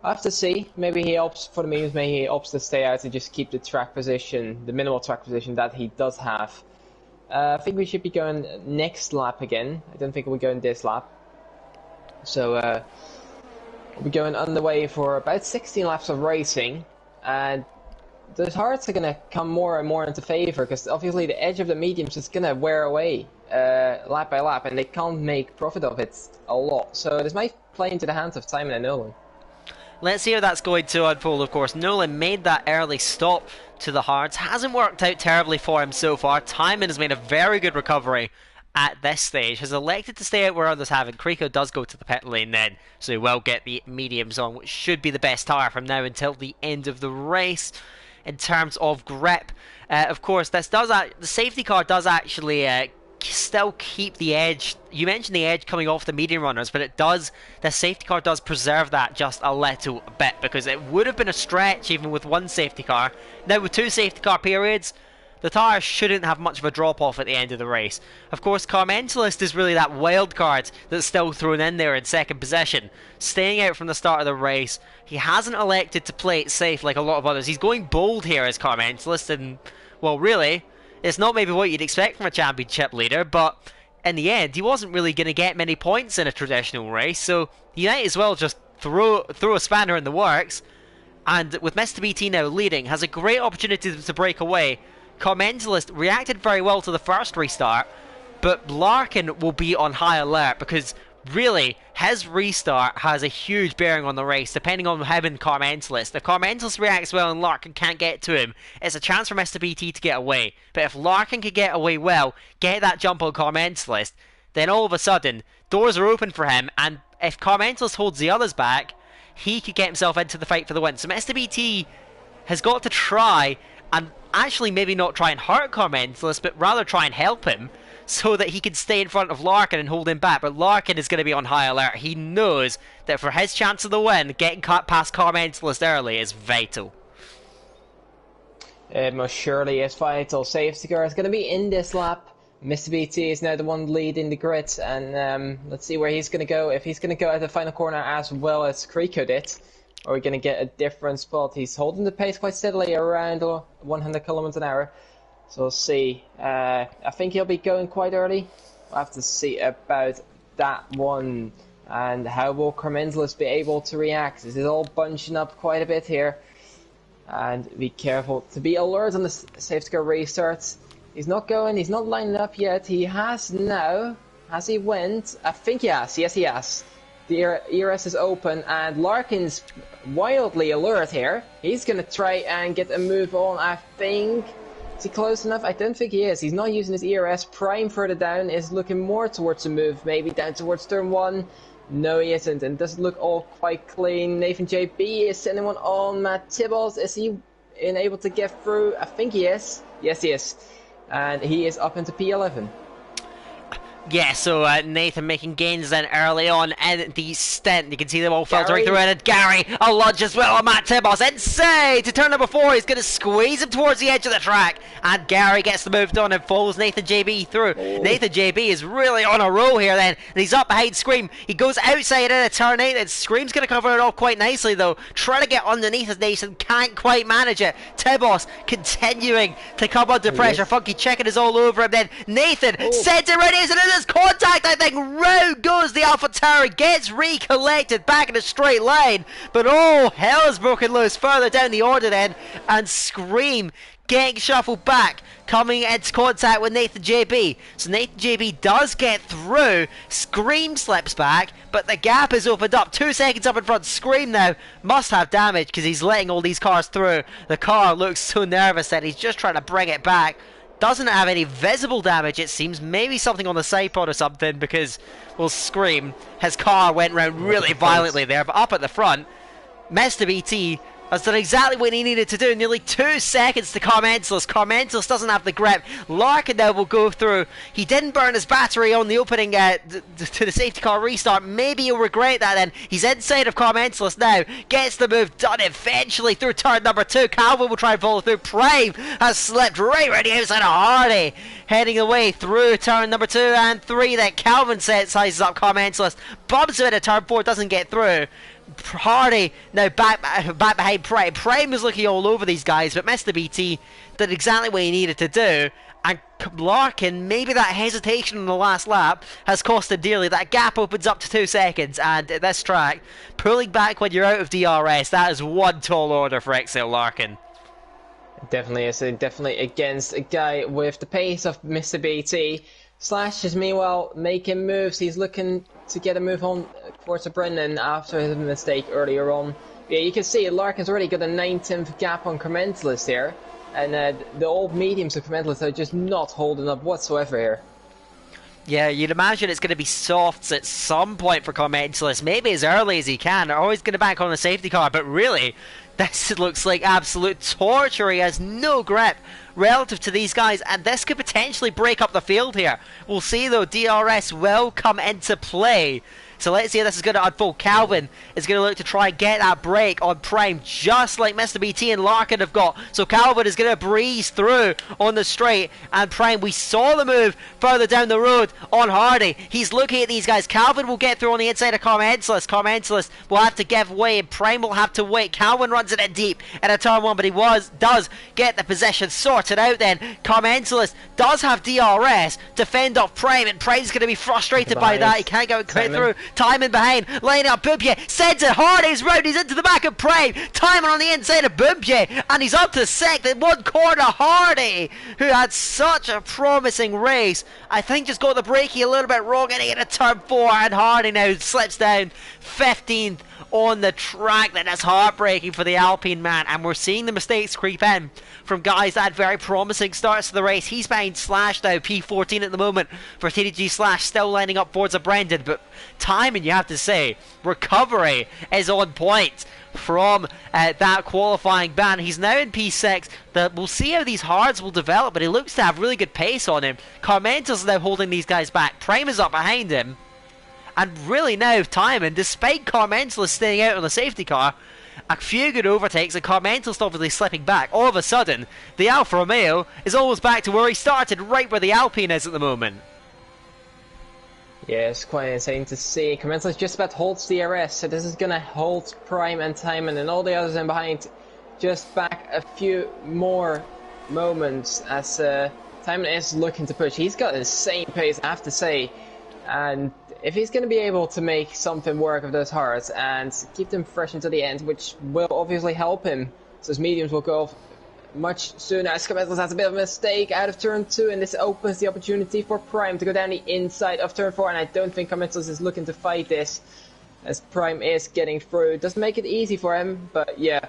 Speaker 2: I have to see. Maybe he opts for the mediums, maybe he opts to stay out and just keep the track position, the minimal track position that he does have. I think we should be going next lap again. I don't think we're going this lap. So we'll be going underway for about 16 laps of racing. And those hards are going to come more and more into favor because obviously the edge of the mediums is going to wear away lap by lap, and they can't make profit of it a lot. So this might play into the hands of Simon and Nolan.
Speaker 1: Let's see how that's going to unfold, of course. Nolan made that early stop to the hards. Hasn't worked out terribly for him so far. Timon has made a very good recovery at this stage. Has elected to stay out where others haven't. Krico does go to the pit lane then, so he will get the mediums on, which should be the best tyre from now until the end of the race. In terms of grip, of course, this does the safety car does actually still keep the edge. You mentioned the edge coming off the medium runners, but it does. The safety car does preserve that just a little bit, because it would have been a stretch even with one safety car. Now with two safety car periods, the tyres shouldn't have much of a drop off at the end of the race. Of course, Carmentalist is really that wild card that's still thrown in there in second position, staying out from the start of the race. He hasn't elected to play it safe like a lot of others. He's going bold here as Carmentalist, and well, really, it's not maybe what you'd expect from a championship leader, but in the end, he wasn't really going to get many points in a traditional race, so you might as well just throw a spanner in the works. And with Mr. BT now leading, has a great opportunity to break away. Carmentalist reacted very well to the first restart, but Larkin will be on high alert because really his restart has a huge bearing on the race, depending on him and Carmentalist. If Carmentalist reacts well and Larkin can't get to him, it's a chance for Mr. BT to get away. But if Larkin can get away well, get that jump on Carmentalist, then all of a sudden doors are open for him, and if Carmentalist holds the others back, he could get himself into the fight for the win. So Mr. BT has got to try and actually maybe not try and hurt Carmentalist, but rather try and help him so that he can stay in front of Larkin and hold him back. But Larkin is going to be on high alert. He knows that for his chance of the win, getting cut past Carmentalist early is vital.
Speaker 2: It most surely is vital. Safety car is going to be in this lap. Mr. BT is now the one leading the grid, and let's see where he's going to go. If he's going to go at the final corner as well as Krico did, or we're going to get a different spot. He's holding the pace quite steadily around 100 kilometers an hour. So we'll see. I think he'll be going quite early. We'll have to see about that one. And how will Carmentalist be able to react? This is all bunching up quite a bit here. And be careful to be alert on the safety car restarts. He's not going, he's not lining up yet. He has now. Has he went? I think he has. Yes, he has. The ERS is open, and Larkin's wildly alert here. He's going to try and get a move on, I think. Is he close enough? I don't think he is. He's not using his ERS. Prime further down is looking more towards a move, maybe down towards turn 1. No, he isn't, and doesn't look all quite clean. Nathan JB is sending one on. Matt Tibbles, is he able to get through? I think he is. Yes, he is. And he is up into P11.
Speaker 1: Yeah, so Nathan making gains then early on in the stint. You can see them all filtering through it. And Gary, a lunge as well on Matt Tibbos. Insane to turn number 4. He's going to squeeze him towards the edge of the track. And Gary gets the move done and follows Nathan JB through. Oh. Nathan JB is really on a roll here then. And he's up behind Scream. He goes outside in a turn 8. And Scream's going to cover it all quite nicely though. Trying to get underneath as Nathan can't quite manage it. Tibbos continuing to come under pressure. Funky checking is all over him then. Nathan sends it right into this contact, I think. Round goes the Alpha Tower, gets recollected back in a straight line, but oh, hell is broken loose further down the order then, and Scream getting shuffled back, coming into contact with Nathan JB. So Nathan JB does get through, Scream slips back, but the gap is opened up, 2 seconds up in front. Scream now must have damage because he's letting all these cars through. The car looks so nervous that he's just trying to bring it back. Doesn't have any visible damage, it seems. Maybe something on the side pod or something, because, well, Scream, his car went round really violently there. But up at the front, Mr. BT Has done exactly what he needed to do. Nearly 2 seconds to Carmentis. Carmentis doesn't have the grip. Larkin now will go through. He didn't burn his battery on the opening to the safety car restart. Maybe he'll regret that then. He's inside of Carmentis now. Gets the move done eventually through turn number 2. Calvin will try and follow through. Prime has slipped right around the outside of Hardy. Heading away through turn number 2 and 3. Then Calvin sizes up Carmentis. Bumps him into turn 4. Doesn't get through. Hardy now back behind Prime. Prime was looking all over these guys, but Mr. BT did exactly what he needed to do. And Larkin, maybe that hesitation on the last lap has cost him dearly. That gap opens up to 2 seconds, and at this track, pulling back when you're out of DRS, that is one tall order for Exile Larkin.
Speaker 2: Definitely is. Definitely against a guy with the pace of Mr. BT. Slash is meanwhile making moves. He's looking to get a move on towards Brendan after his mistake earlier on. Yeah, you can see Larkin's already got a 9/10 gap on Commentalist here. And the old mediums of Commentalist are just not holding up whatsoever here.
Speaker 1: Yeah, you'd imagine it's going to be softs at some point for Commentalist. Maybe as early as he can. They're always going to bank on the safety car, but really, this looks like absolute torture. He has no grip relative to these guys, and this could potentially break up the field here. We'll see though, DRS will come into play. So let's see how this is going to unfold. Calvin is going to look to try and get that break on Prime, just like Mr. BT and Larkin have got. So Calvin is going to breeze through on the straight, and Prime, we saw the move further down the road on Hardy. He's looking at these guys. Calvin will get through on the inside of Carmentis. Carmentis will have to give way, and Prime will have to wait. Calvin runs it in deep in a turn 1, but he does get the position sorted out then. Carmentis does have DRS to fend off Prime, and Prime's going to be frustrated by that. He can't go quite through. Timon behind, lining up Bubye, sends it, Hardy's round, he's into the back of Prime. Timon on the inside of Bubye, and he's up to second, one corner. Hardy, who had such a promising race, I think just got the braking a little bit wrong and into turn 4, and Hardy now slips down 15th on the track. That is heartbreaking for the Alpine man, and we're seeing the mistakes creep in from guys that had very promising starts to the race. He's behind Slash now, P14 at the moment for TDG. Slash still lining up towards a Brendan, but timing, you have to say, recovery is on point from that qualifying ban. He's now in P6. We'll see how these hards will develop, but he looks to have really good pace on him. Carmentis is now holding these guys back. Prime is up behind him. And really now, Timon, despite Carmentis staying out on the safety car, a few good overtakes and Carmentis obviously slipping back. All of a sudden, the Alfa Romeo is almost back to where he started, right where the Alpine is at the moment.
Speaker 2: Yeah, it's quite insane to see. Commentalist just about holds DRS, so this is going to hold Prime and Timon and all the others in behind just back a few more moments as Timon is looking to push. He's got an insane pace, I have to say, and if he's going to be able to make something work of those hards and keep them fresh until the end, which will obviously help him, so his mediums will go off much sooner. As Commentalist has a bit of a mistake out of turn 2, and this opens the opportunity for Prime to go down the inside of turn 4, and I don't think Commentalist is looking to fight this, as Prime is getting through. It doesn't make it easy for him, but yeah,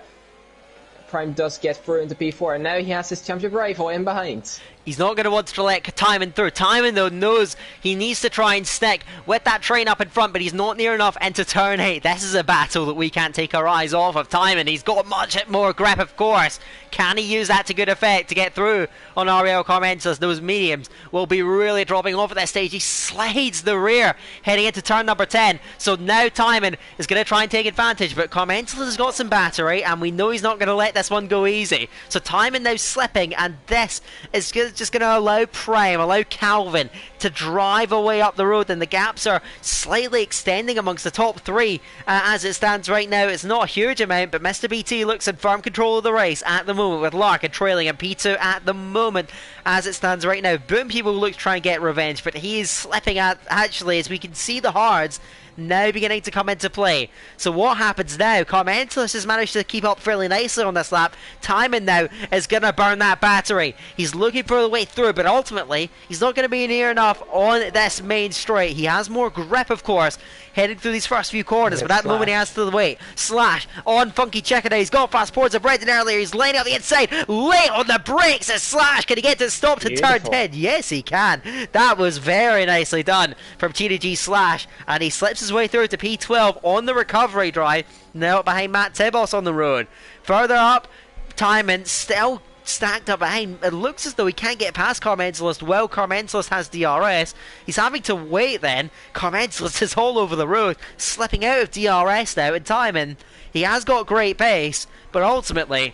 Speaker 2: Prime does get through into P4, and now he has his championship rifle in behind.
Speaker 1: He's not going to want to let Timon through. Timon, though, knows he needs to try and stick with that train up in front, but he's not near enough into turn 8. This is a battle that we can't take our eyes off of. Timon, he's got much more grip, of course. Can he use that to good effect to get through on Ariel Carmentis? Those mediums will be really dropping off at that stage. He slides the rear heading into turn number 10. So now Timon is going to try and take advantage, but Carmentis has got some battery, and we know he's not going to let this one go easy. So Timon now slipping, and this is just going to allow Prime, allow Calvin to drive away up the road, and the gaps are slightly extending amongst the top 3 as it stands right now. It's not a huge amount, but Mr. BT looks in firm control of the race at the moment, with Larkin trailing in P2 at the moment as it stands right now. Boompy will look to try and get revenge, but he is slipping at, actually, as we can see the hards now beginning to come into play. So what happens now? Carmentis has managed to keep up fairly nicely on this lap. Timon now is going to burn that battery. He's looking for the way through, but ultimately he's not going to be near enough on this main straight. He has more grip, of course, heading through these first few corners, but at the moment he has to the weight. Slash on Funky Chicken. He's gone fast towards a Brendan earlier. He's laying out the inside, late on the brakes as Slash. Can he get to stop to turn
Speaker 2: Beautiful.
Speaker 1: 10? Yes, he can. That was very nicely done from G Slash, and he slips his way through to P12 on the recovery drive. Now behind Matt Tibos on the road. Further up, Timon still stacked up behind. It looks as though he can't get past Carmentalist. Well, Carmentalist has DRS. He's having to wait then. Carmentalist is all over the road, slipping out of DRS now. And Timon, he has got great pace, but ultimately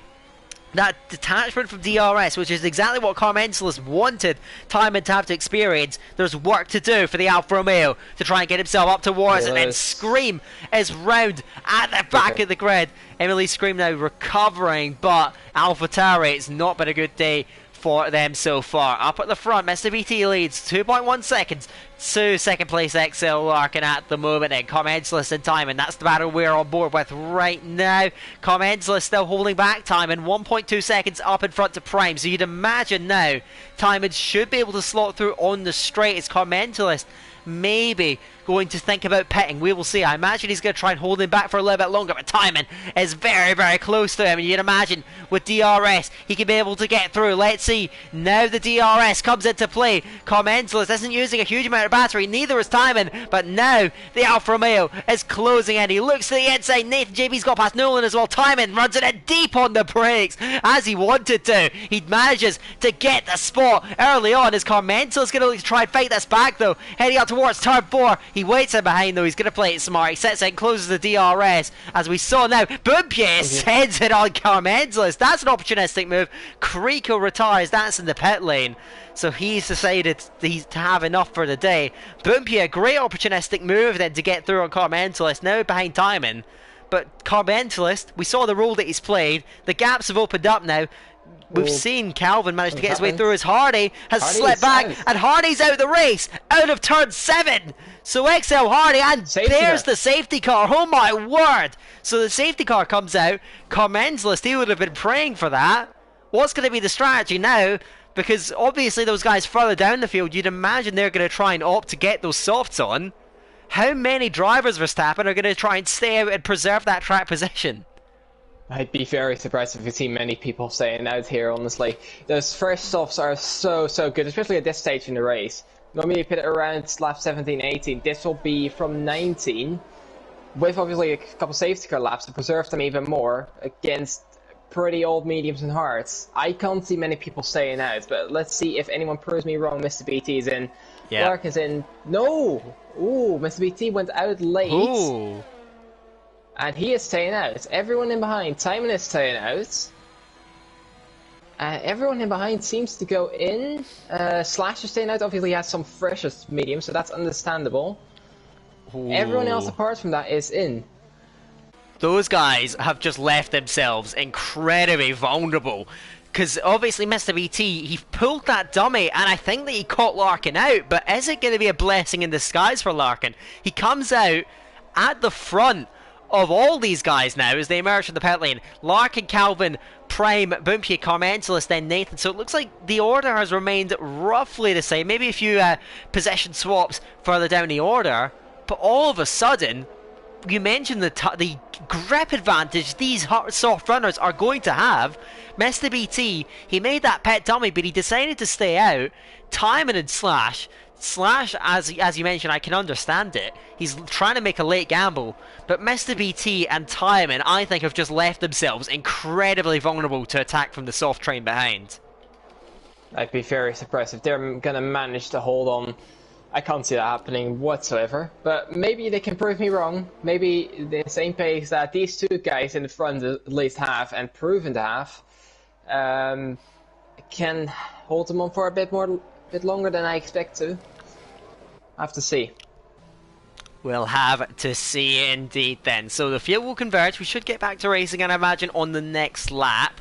Speaker 1: that detachment from DRS, which is exactly what Carmentalist wanted Timon to have to experience, there's work to do for the Alfa Romeo to try and get himself up towards it. And Scream is round at the back of the grid. Emily Scream now recovering, but AlphaTauri, it's not been a good day for them so far. Up at the front, Mr. BT leads 2.1 seconds to second place XL Larkin at the moment, and Carmentalist and Timon, that's the battle we're on board with right now. Carmentalist still holding back Timon, 1.2 seconds up in front to Prime, so you'd imagine now Timon should be able to slot through on the straight. It's Carmentalist maybe going to think about pitting. We will see. I imagine he's going to try and hold him back for a little bit longer, but Timon is very, very close to him, and you'd imagine with DRS he can be able to get through. Let's see. Now the DRS comes into play. Carmentalist isn't using a huge amount of battery, neither is Timon, but now the Alfa Romeo is closing in. He looks to the inside. Nathan JB's got past Nolan as well. Timon runs it in deep on the brakes as he wanted to. He manages to get the spot early on as Carmentalist going to try and fight this back though. Heading up towards turn 4. He waits in behind though. He's going to play it smart. He sets in, closes the DRS as we saw now. Boompier sends it on Carmentalist. That's an opportunistic move. Creeko retires. That's in the pit lane. So he's decided to have enough for the day. Boompier, great opportunistic move then to get through on Carmentalist. Now behind Timon. But Carmentalist, we saw the role that he's played. The gaps have opened up now. We've seen Calvin manage to get his way through as Hardy has slipped back, and Hardy's out of the race, out of turn 7. So XL Hardy, and there's the safety car. Oh my word! So the safety car comes out. Carmentalist, he would have been praying for that. What's going to be the strategy now? Because obviously those guys further down the field, you'd imagine they're going to try and opt to get those softs on. How many drivers, Verstappen, are going to try and stay out and preserve that track position?
Speaker 2: I'd be very surprised if we see many people staying out here, honestly. Those first softs are so good, especially at this stage in the race. Normally you put it around lap 17, 18. This will be from 19, with obviously a couple safety car laps to preserve them even more against pretty old mediums and hards. I can't see many people staying out, but let's see if anyone proves me wrong. Mr. BT is in. Yeah. Clark is in. No! Ooh, Mr. BT went out late.
Speaker 1: Ooh.
Speaker 2: And he is staying out. Everyone in behind. Timon is staying out. Everyone in behind seems to go in. Slash is staying out. Obviously, he has some freshest medium, so that's understandable. Ooh. Everyone else apart from that is in.
Speaker 1: Those guys have just left themselves incredibly vulnerable. Because obviously Mr. BT, he pulled that dummy, and I think that he caught Larkin out. But is it going to be a blessing in disguise for Larkin? He comes out at the front of all these guys now as they emerge from the pit lane. Larkin, Calvin, Prime, Boompier, Carmentalist, then Nathan. So it looks like the order has remained roughly the same. Maybe a few possession swaps further down the order. But all of a sudden, you mentioned the grip advantage these soft runners are going to have. Mr. BT, he made that pet dummy, but he decided to stay out. Timon and Slash, as you mentioned, I can understand it. He's trying to make a late gamble, but Mr. BT and Timon, I think, have just left themselves incredibly vulnerable to attack from the soft train behind.
Speaker 2: I'd be very surprised if they're going to manage to hold on. I can't see that happening whatsoever, but maybe they can prove me wrong. Maybe the same pace that these two guys in the front at least have, and proven to have, can hold them on for a bit longer than I expect to. I have to see.
Speaker 1: We'll have to see indeed then. So the field will converge. We should get back to racing, and I imagine on the next lap.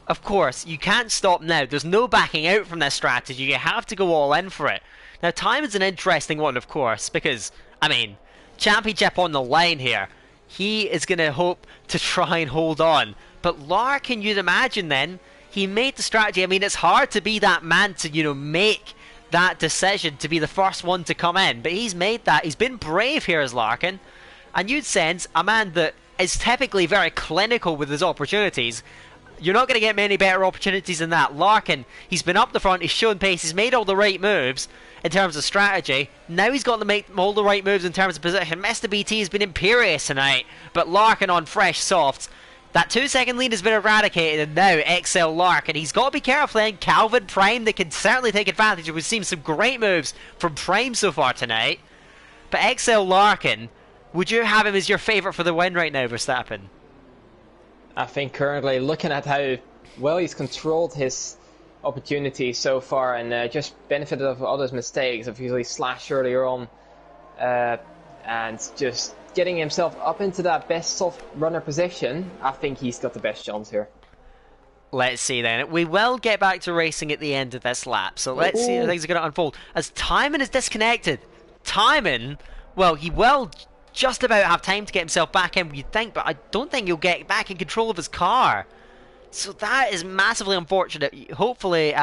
Speaker 1: Of course, you can't stop now. There's no backing out from this strategy. You have to go all in for it. Now, time is an interesting one, of course, because, I mean, championship on the line here. He is going to hope to try and hold on. But Larkin, you'd imagine then, he made the strategy. I mean, it's hard to be that man to, make that decision to be the first one to come in. But he's made that. He's been brave here as Larkin. And you'd sense a man that is typically very clinical with his opportunities. You're not going to get many better opportunities than that. Larkin, he's been up the front, he's shown pace, he's made all the right moves in terms of strategy. Now he's got to make all the right moves in terms of position. Mr. BT has been imperious tonight, but Larkin on fresh softs. That 2-second lead has been eradicated, and now XL Larkin. He's got to be careful then. Calvin Prime, they can certainly take advantage. We've seen some great moves from Prime so far tonight. But XL Larkin, would you have him as your favourite for the win right now, Verstappen?
Speaker 2: I think currently, looking at how well he's controlled his opportunities so far and just benefited of others' mistakes, of usually Slash earlier on, and just getting himself up into that best soft runner position, I think he's got the best chance here.
Speaker 1: Let's see then. We will get back to racing at the end of this lap, so let's see how things are going to unfold. As Timon is disconnected, Timon, well, he will just about have time to get himself back in, you'd think, but I don't think he'll get back in control of his car. So that is massively unfortunate. Hopefully,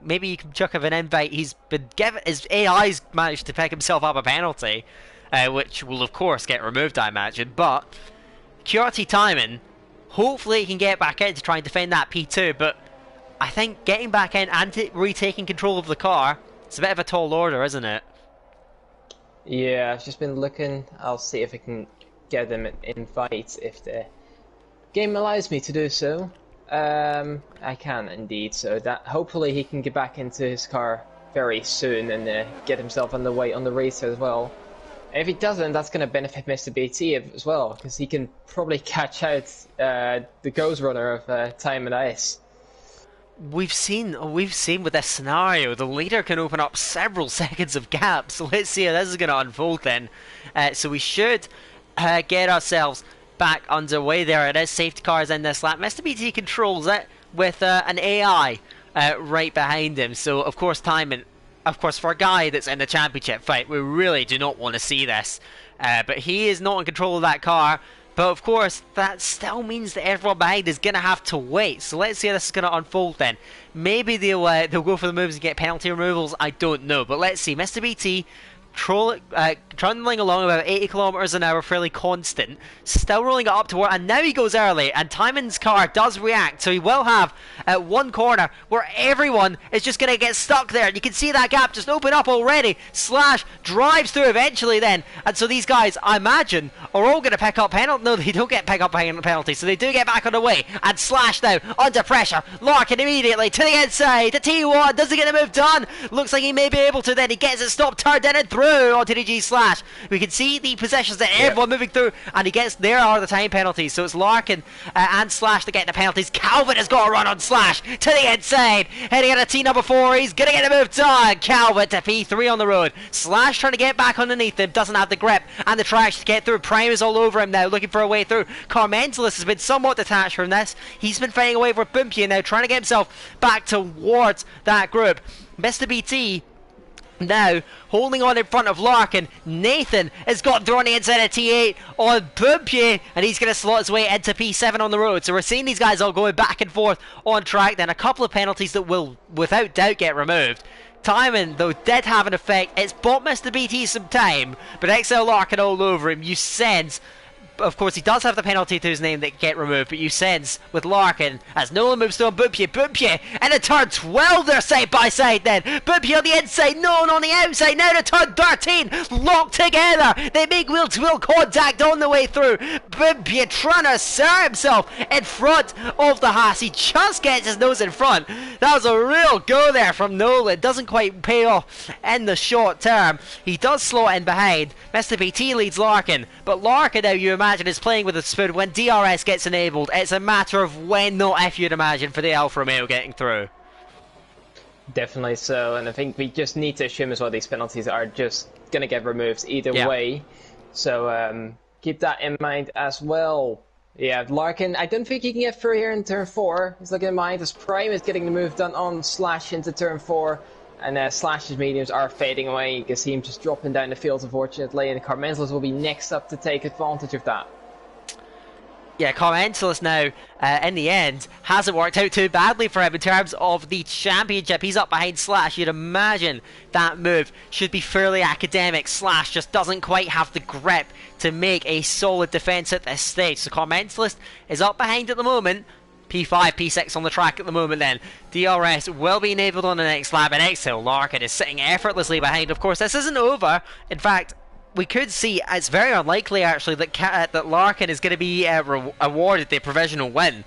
Speaker 1: maybe you can chuck of an invite. He's been given, his AI's managed to pick himself up a penalty, which will of course get removed, I imagine. But QRT Timon, hopefully he can get back in to try and defend that P2. But I think getting back in and retaking control of the car, it's a bit of a tall order, isn't it?
Speaker 2: Yeah, I've just been looking. I'll see if I can get them an invite if the game allows me to do so. I can indeed, so that hopefully he can get back into his car very soon and get himself underway on the race as well. And if he doesn't, that's going to benefit Mr. BT as well, because he can probably catch out the Ghost Runner of Time and Ice.
Speaker 1: We've seen with this scenario, the leader can open up several seconds of gap. So let's see how this is going to unfold then. So we should get ourselves back underway there. It is safety cars in this lap. Mr. BT controls it with an AI right behind him. So of course Timon, of course for a guy that's in the championship fight, we really do not want to see this. But he is not in control of that car. But of course, that still means that everyone behind is going to have to wait. So let's see how this is going to unfold then. Maybe they'll go for the moves and get penalty removals. I don't know. But let's see. Mr. BT trundling along about 80 kilometers an hour, fairly constant, still rolling it up to where, and now he goes early, and Timon's car does react, so he will have one corner where everyone is just going to get stuck there. You can see that gap just open up already. Slash drives through eventually then, and so these guys, I imagine, are all going to pick up penalty. No, they don't get pick up penalties, so they do get back on the way, and Slash now under pressure. Larkin immediately to the inside, to T1, does he get a move done? Looks like he may be able to then, he gets it stopped, turned in and through onto the G Slash. We can see the possessions that everyone moving through, and he gets, there are the time penalties, so it's Larkin and Slash to get the penalties. Calvin has got a run on Slash to the inside, heading out of T number 4, he's gonna get the move done. Calvin to P3 on the road. Slash trying to get back underneath him, doesn't have the grip and the traction to get through. Prime is all over him now, looking for a way through. Carmentalus has been somewhat detached from this. He's been fighting away with Bumpy now, trying to get himself back towards that group. Mr. BT now holding on in front of Larkin. Nathan has got thrown inside of T8 on Bumpy, and he's going to slot his way into P7 on the road. So we're seeing these guys all going back and forth on track. Then a couple of penalties that will without doubt get removed. Timon, though, did have an effect. It's bought Mr. BT some time, but XL Larkin all over him. You sense, of course, he does have the penalty to his name that get removed, but you sense with Larkin, as Nolan moves to on Bumpy, and a turn 12, they're side by side then. Bumpy on the inside, Nolan on the outside, now to turn 13, locked together. They make wheel-to-wheel contact on the way through. Bumpy trying to assert himself in front of the Haas. He just gets his nose in front. That was a real go there from Nolan. Doesn't quite pay off in the short term. He does slot in behind. Mr. BT leads Larkin, but Larkin now, you imagine, is playing with a spoon. When DRS gets enabled, it's a matter of when, not if, you'd imagine, for the Alfa Romeo getting through.
Speaker 2: Definitely so, and I think we just need to assume as well these penalties are just going to get removed either way. So keep that in mind as well. Yeah, Larkin, I don't think he can get through here in turn 4. He's looking in mind as Prime is getting the move done on Slash into turn 4. And Slash's mediums are fading away. You can see him just dropping down the field, unfortunately. And Carmentalus will be next up to take advantage of that.
Speaker 1: Yeah, Carmentalus now, in the end, hasn't worked out too badly for him in terms of the championship. He's up behind Slash. You'd imagine that move should be fairly academic. Slash just doesn't quite have the grip to make a solid defence at this stage. So Carmentalus is up behind at the moment. P5, P6 on the track at the moment then. DRS will be enabled on the next lap, and Exhale Larkin is sitting effortlessly behind. Of course, this isn't over. In fact, we could see, it's very unlikely actually, that Larkin is going to be awarded the provisional win.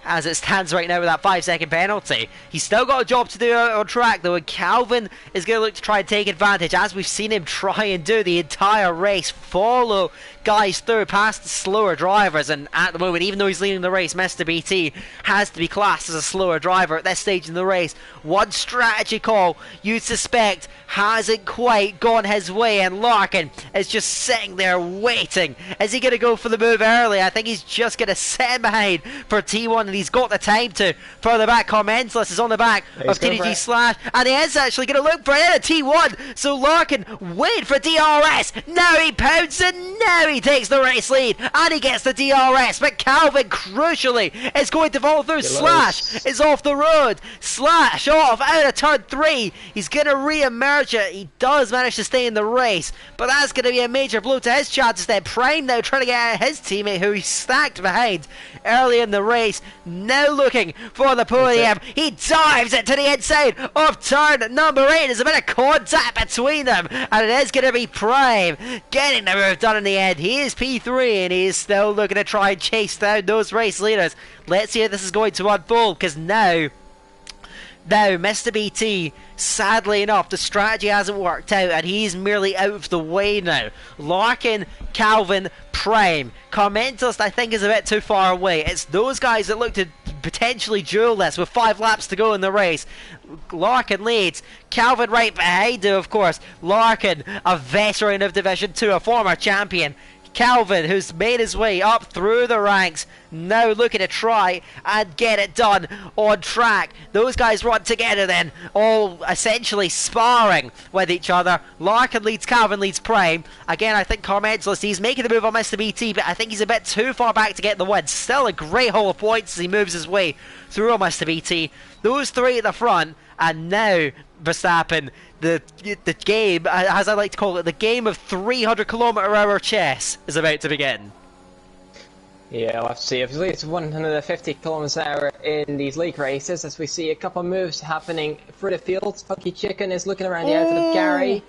Speaker 1: As it stands right now with that 5-second penalty. He's still got a job to do on track though, and Calvin is going to look to try and take advantage, as we've seen him try and do the entire race. Follow guys through past the slower drivers, and at the moment, even though he's leading the race, Mr. BT has to be classed as a slower driver at this stage in the race. One strategy call you'd suspect hasn't quite gone his way, and Larkin is just sitting there waiting. Is he going to go for the move early? I think he's just going to sit behind for T1, and he's got the time to. Further back, Commentalist is on the back of TDG Slash, and he is actually going to look for it at T1. So Larkin wait for DRS. Now he pounces, and now he takes the race lead, and he gets the DRS. But Calvin, crucially, is going to follow through. Slash is off the road. Slash off out of turn 3. He's going to re-emerge. He does manage to stay in the race, but that's going to be a major blow to his chances then. Prime now trying to get out of his teammate, who he stacked behind early in the race, now looking for the podium. He dives it to the inside of turn number 8. There's a bit of contact between them, and it is going to be Prime getting the move done in the end. He is P3, and he is still looking to try and chase down those race leaders. Let's see how this is going to unfold, because now Mr. BT, sadly enough, the strategy hasn't worked out, and he's merely out of the way now. Larkin, Calvin, Prime. Commentalist, I think, is a bit too far away. It's those guys that look to potentially duel this with 5 laps to go in the race. Larkin leads. Calvin right behind him, of course. Larkin, a veteran of Division 2, a former champion. Calvin, who's made his way up through the ranks, now looking to try and get it done on track. Those guys run together then, all essentially sparring with each other. Larkin leads, Calvin leads Prime. Again, I think Carmentalist, he's making the move on Mr. BT, but I think he's a bit too far back to get the win. Still a great haul of points as he moves his way through on Mr. BT. Those 3 at the front, and now Verstappen, the game, as I like to call it, the game of 300km/h chess is about to begin.
Speaker 2: Yeah, we'll have to see. If it's 150 km/h in these league races, as we see a couple of moves happening through the field. Funky Chicken is looking around the outfit of Gary.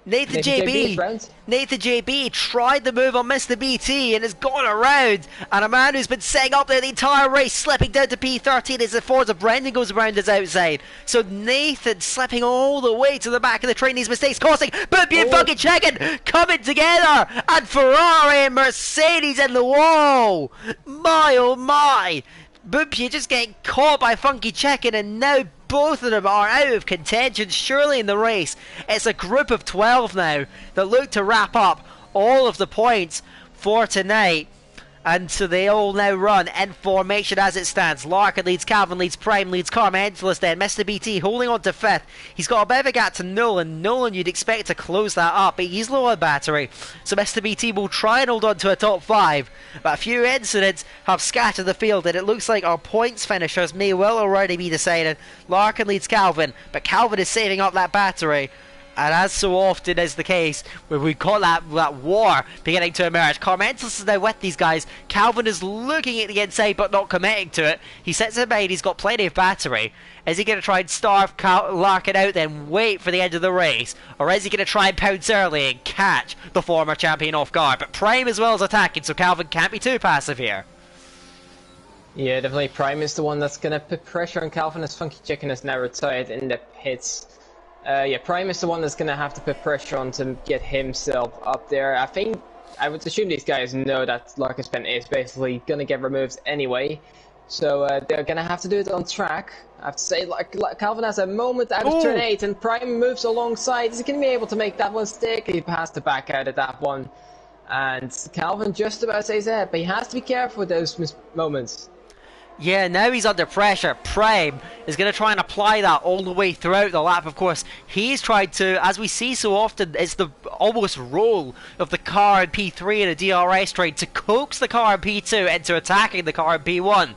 Speaker 1: Nathan JB tried the move on Mr. BT and has gone around, and a man who's been setting up there the entire race slipping down to P13 as the Forza Brendan goes around his outside. So Nathan slipping all the way to the back of the train, these mistakes costing Boopy and Funky Chicken coming together, and Ferrari and Mercedes in the wall. My oh my, Boopy just getting caught by Funky Chicken, and now both of them are out of contention surely in the race. It's a group of 12 now that look to wrap up all of the points for tonight. And so they all now run in formation as it stands. Larkin leads, Calvin leads, Prime leads, Carmentalist then. Mr. BT holding on to 5th. He's got a bit of a gap to Nolan. Nolan you'd expect to close that up, but he's low on battery. So Mr. BT will try and hold on to a top 5. But a few incidents have scattered the field, and it looks like our points finishers may well already be decided. Larkin leads Calvin, but Calvin is saving up that battery. And as so often is the case, where we've got that war beginning to emerge. Carmentalist is now with these guys. Calvin is looking at the inside but not committing to it. He sets it behind, he's got plenty of battery. Is he going to try and starve Larkin out then wait for the end of the race? Or is he going to try and pounce early and catch the former champion off guard? But Prime as well as attacking, so Calvin can't be too passive here.
Speaker 2: Yeah, definitely Prime is the one that's going to put pressure on Calvin, as Funky Chicken is now retired in the pits. Yeah, Prime is the one that's going to have to put pressure on to get himself up there. I would assume these guys know that Larkin's pen is basically going to get removed anyway. So they're going to have to do it on track. I have to say, like Calvin has a moment out of turn 8, and Prime moves alongside. Is he going to be able to make that one stick? He has to back out of that one. And Calvin just about stays ahead, but he has to be careful with those moments.
Speaker 1: Yeah, now he's under pressure. Prime is going to try and apply that all the way throughout the lap. Of course, he's tried to, as we see so often, it's the almost role of the car in P3 in a DRS train to coax the car in P2 into attacking the car in P1.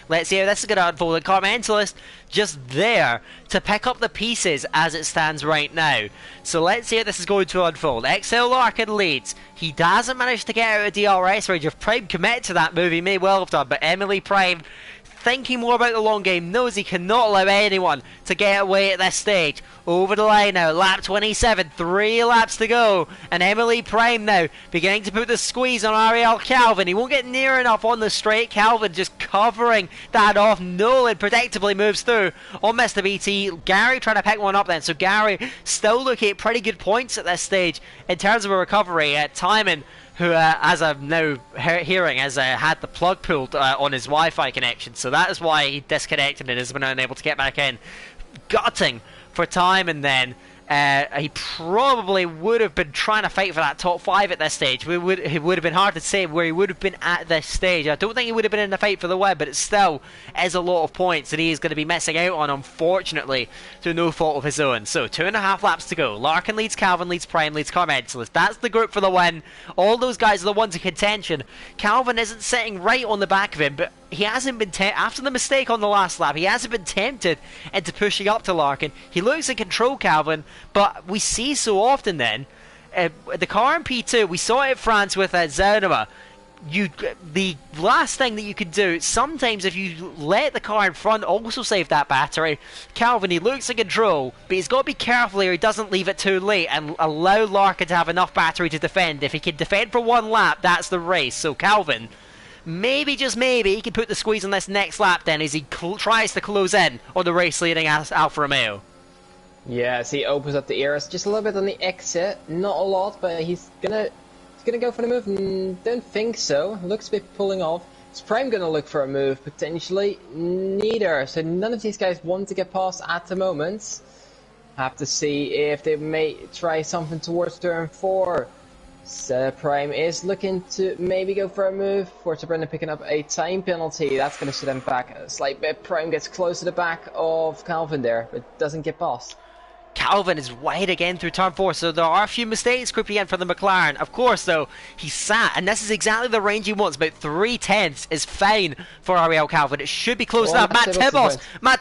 Speaker 1: Let's see how this is going to unfold. And Carmentalist just there to pick up the pieces as it stands right now. So let's see how this is going to unfold. XL Larkin leads. He doesn't manage to get out of DRS range. If Prime committed to that move, he may well have done. But Emily Prime, thinking more about the long game, knows he cannot allow anyone to get away at this stage. Over the line now, lap 27, 3 laps to go, and Emily Prime now beginning to put the squeeze on Ariel Calvin. He won't get near enough on the straight. Calvin just covering that off. Nolan predictably moves through on Mr. BT. Gary trying to pick one up then, so Gary still looking at pretty good points at this stage in terms of a recovery. Timon, who, as I'm now hearing, has had the plug pulled on his Wi-Fi connection, so that is why he disconnected and has been unable to get back in. Gutting for Timon then. He probably would have been trying to fight for that top 5 at this stage. It would have been hard to say where he would have been at this stage. I don't think he would have been in the fight for the win, but it still is a lot of points that he is going to be missing out on, unfortunately, through no fault of his own. So 2.5 laps to go. Larkin leads, Calvin leads, Prime leads, Carmentalist. That's the group for the win. All those guys are the ones in contention. Calvin isn't sitting right on the back of him, but he hasn't been after the mistake on the last lap, he hasn't been tempted into pushing up to Larkin. He looks in control, Calvin, but we see so often then the car in P2, we saw it in France with Zaunova. The last thing that you can do, sometimes if you let the car in front also save that battery. Calvin, he looks in control, but he's got to be careful here he doesn't leave it too late and allow Larkin to have enough battery to defend. If he can defend for 1 lap, that's the race. So Calvin, maybe, just maybe, he can put the squeeze on this next lap then as he tries to close in on the race leading Alfa Romeo.
Speaker 2: Yeah, so he opens up the ears just a little bit on the exit, not a lot, but he's gonna go for the move. Don't think so. Looks a bit pulling off. Is Prime gonna look for a move potentially? Neither. So none of these guys want to get past at the moment. Have to see if they may try something towards turn 4. So Prime is looking to maybe go for a move. Forza Brendan picking up a time penalty. That's going to set him back a slight bit. Prime gets close to the back of Calvin there, but doesn't get past.
Speaker 1: Calvin is wide again through turn 4, so there are a few mistakes creeping in for the McLaren. Of course, though, he's sat, and this is exactly the range he wants. About 3/10 is fine for Ariel Calvin. It should be close enough. Matt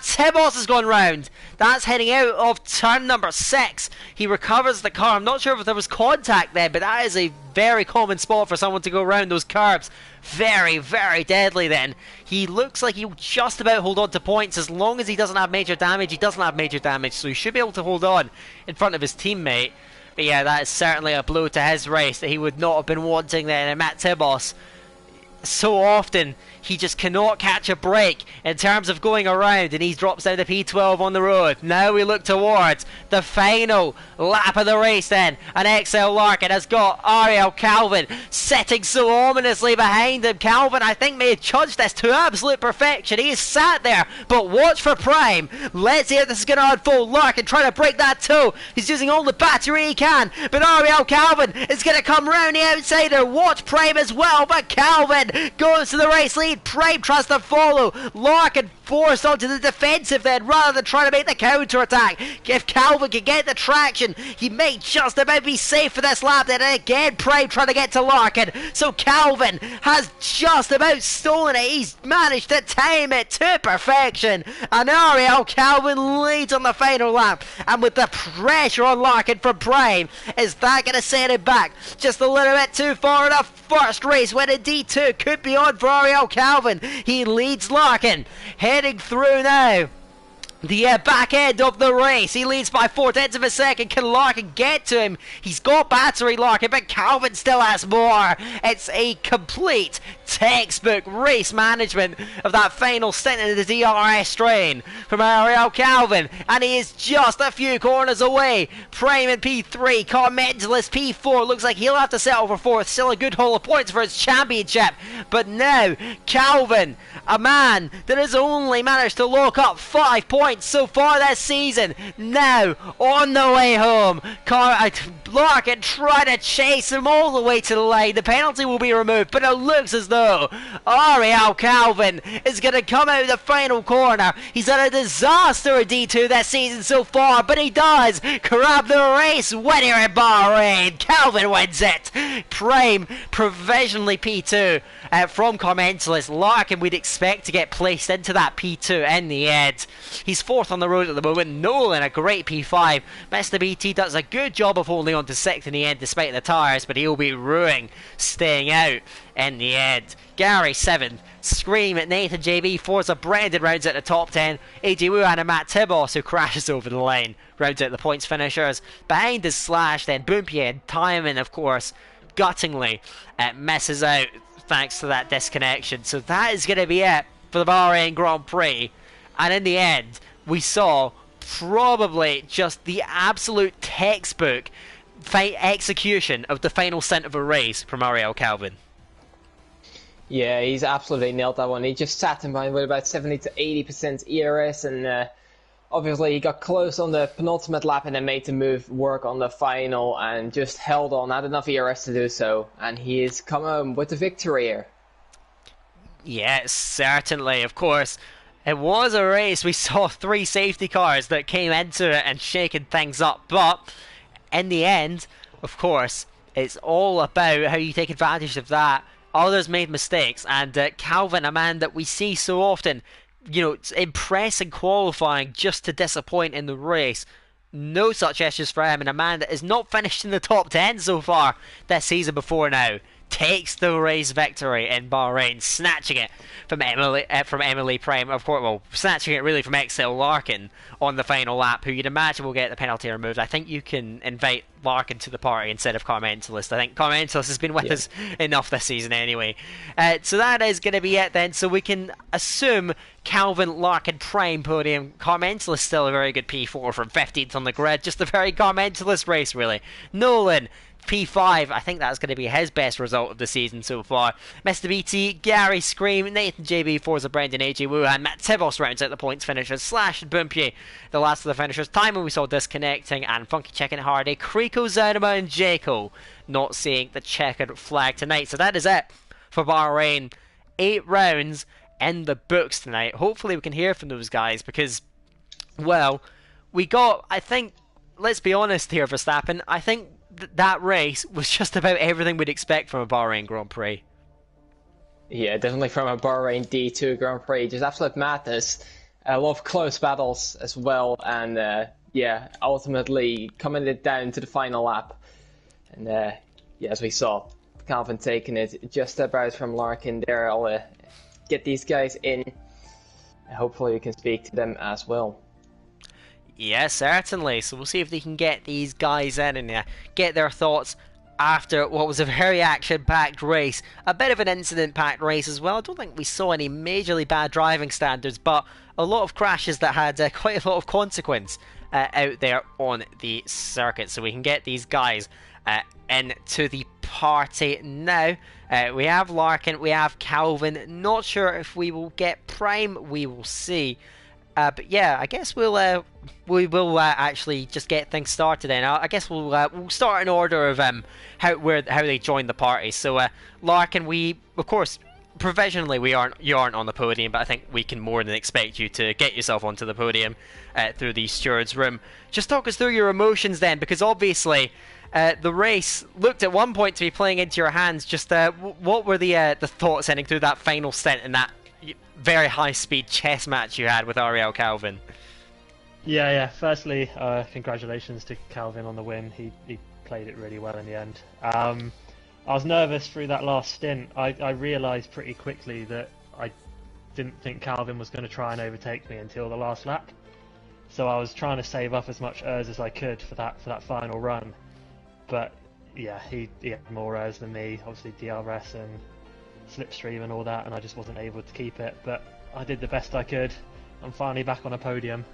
Speaker 1: Tibos has gone round. That's heading out of turn number 6. He recovers the car. I'm not sure if there was contact there, but that is a very common spot for someone to go around those curbs. Very, very deadly then. He looks like he'll just about hold on to points as long as he doesn't have major damage. He doesn't have major damage, so he should be able to hold on in front of his teammate. But yeah, that is certainly a blow to his race that he would not have been wanting then. And Matt Tibos, so often he just cannot catch a break in terms of going around, and he drops down to P12 on the road. Now we look towards the final lap of the race then, and XL Larkin has got Ariel Calvin sitting so ominously behind him. Calvin, I think, may have judged this to absolute perfection. He is sat there, but watch for Prime. Let's see how this is going to unfold. Larkin trying to break that toe. He's using all the battery he can, but Ariel Calvin is going to come round the outside there. Watch Prime as well, but Calvin goes to the race lead. Prime tries to follow. Larkin forced onto the defensive then rather than trying to make the counter attack. If Calvin can get the traction, he may just about be safe for this lap then. And again, Prime trying to get to Larkin. So Calvin has just about stolen it. He's managed to time it to perfection. And Ariel Calvin leads on the final lap. And with the pressure on Larkin from Prime, is that going to set him back just a little bit too far enough? First race when in D2 could be on for Ariel Calvin. He leads Larkin. Heading through now the back end of the race. He leads by 4/10 of a second. Can Larkin get to him? He's got battery, Larkin, but Calvin still has more. It's a complete textbook race management of that final stint in the DRS train from Ariel Calvin, and he is just a few corners away. Prime in P3, Carmentalist P4. Looks like he'll have to settle for 4th. Still a good haul of points for his championship, but now Calvin, a man that has only managed to lock up 5 points so far this season, now on the way home. Larkin trying to chase him all the way to the line. The penalty will be removed, but it looks as though Ariel Calvin is going to come out of the final corner. He's had a disaster at D2 this season so far, but he does grab the race winner in Bahrain. Calvin wins it. Prime provisionally P2, from Carmentelis. Larkin we'd expect to get placed into that P2 in the end. He's fourth on the road at the moment. Nolan, a great P5. Mr. BT does a good job of holding on to sixth in the end despite the tyres, but he'll be ruining staying out in the end. Gary 7th. Scream at Nathan JB. Forza Brendan rounds out the top 10. AJ Wuhan and Matt Tibos, who crashes over the line, rounds out the points finishers. Behind is Slash, then Boompier and Timon, of course, guttingly misses out thanks to that disconnection. So that is going to be it for the Bahrain Grand Prix. And in the end, we saw probably just the absolute textbook execution of the final stint of a race from Ariel Calvin.
Speaker 2: Yeah, he's absolutely nailed that one. He just sat in behind with about 70 to 80% ERS, and obviously he got close on the penultimate lap and then made the move work on the final and just held on, had enough ERS to do so, and he has come home with the victory here.
Speaker 1: Yes, certainly, of course. It was a race. We saw 3 safety cars that came into it and shaking things up, but in the end, of course, it's all about how you take advantage of that. Others made mistakes, and Calvin, a man that we see so often, impress in qualifying just to disappoint in the race. No such issues for him, and a man that is not finished in the top 10 so far this season before now takes the race victory in Bahrain, snatching it from Emily Prime, of course. Well, snatching it really from XL Larkin on the final lap, who you'd imagine will get the penalty removed. I think you can invite Larkin to the party instead of Carmentelis. I think Carmentelis has been with us enough this season anyway. So that is going to be it then. So we can assume Calvin, Larkin, Prime podium. Carmentelis still a very good P4 from 15th on the grid. Just a very Carmentelis race, really. Nolan, P5, I think that's going to be his best result of the season so far. Mr. BT, Gary, Scream, Nathan JB, Forza Brendan, AJ Wuhan, Matt Tibos rounds out the points finishers, Slash and Boompier, the last of the finishers. Timon we saw disconnecting, and Funky Chicken Hardy, Kriko, Zanima and Jaco not seeing the checkered flag tonight. So that is it for Bahrain. 8 rounds in the books tonight. Hopefully we can hear from those guys because, well, we got, I think, let's be honest here, Verstappen, I think that race was just about everything we'd expect from a Bahrain Grand Prix.
Speaker 2: Yeah, definitely from a Bahrain D2 Grand Prix. Just absolute madness. A lot of close battles as well, and ultimately coming it down to the final lap. And as we saw, Calvin taking it just about from Larkin there. I'll get these guys in. Hopefully we can speak to them as well.
Speaker 1: Yeah, certainly. So we'll see if they can get these guys in and get their thoughts after what was a very action-packed race. A bit of an incident-packed race as well. I don't think we saw any majorly bad driving standards, but a lot of crashes that had quite a lot of consequence out there on the circuit. So we can get these guys into the party now. We have Larkin, we have Calvin. Not sure if we will get Prime. We will see. But yeah, I guess we will actually just get things started. Then I guess we'll start in order of how they joined the party. So Larkin, we of course provisionally you aren't on the podium, but I think we can more than expect you to get yourself onto the podium through the steward's room. Just talk us through your emotions then, because obviously the race looked at one point to be playing into your hands. Just what were the thoughts heading through that final stint in that very high-speed chess match you had with Ariel Calvin?
Speaker 3: Yeah. Firstly, congratulations to Calvin on the win. He played it really well in the end. I was nervous through that last stint. I realised pretty quickly that I didn't think Calvin was going to try and overtake me until the last lap. So I was trying to save up as much ERS as I could for that final run. But yeah, he had more ERS than me, obviously DRS and slipstream and all that, and I just wasn't able to keep it. But I did the best I could. I'm finally back on a podium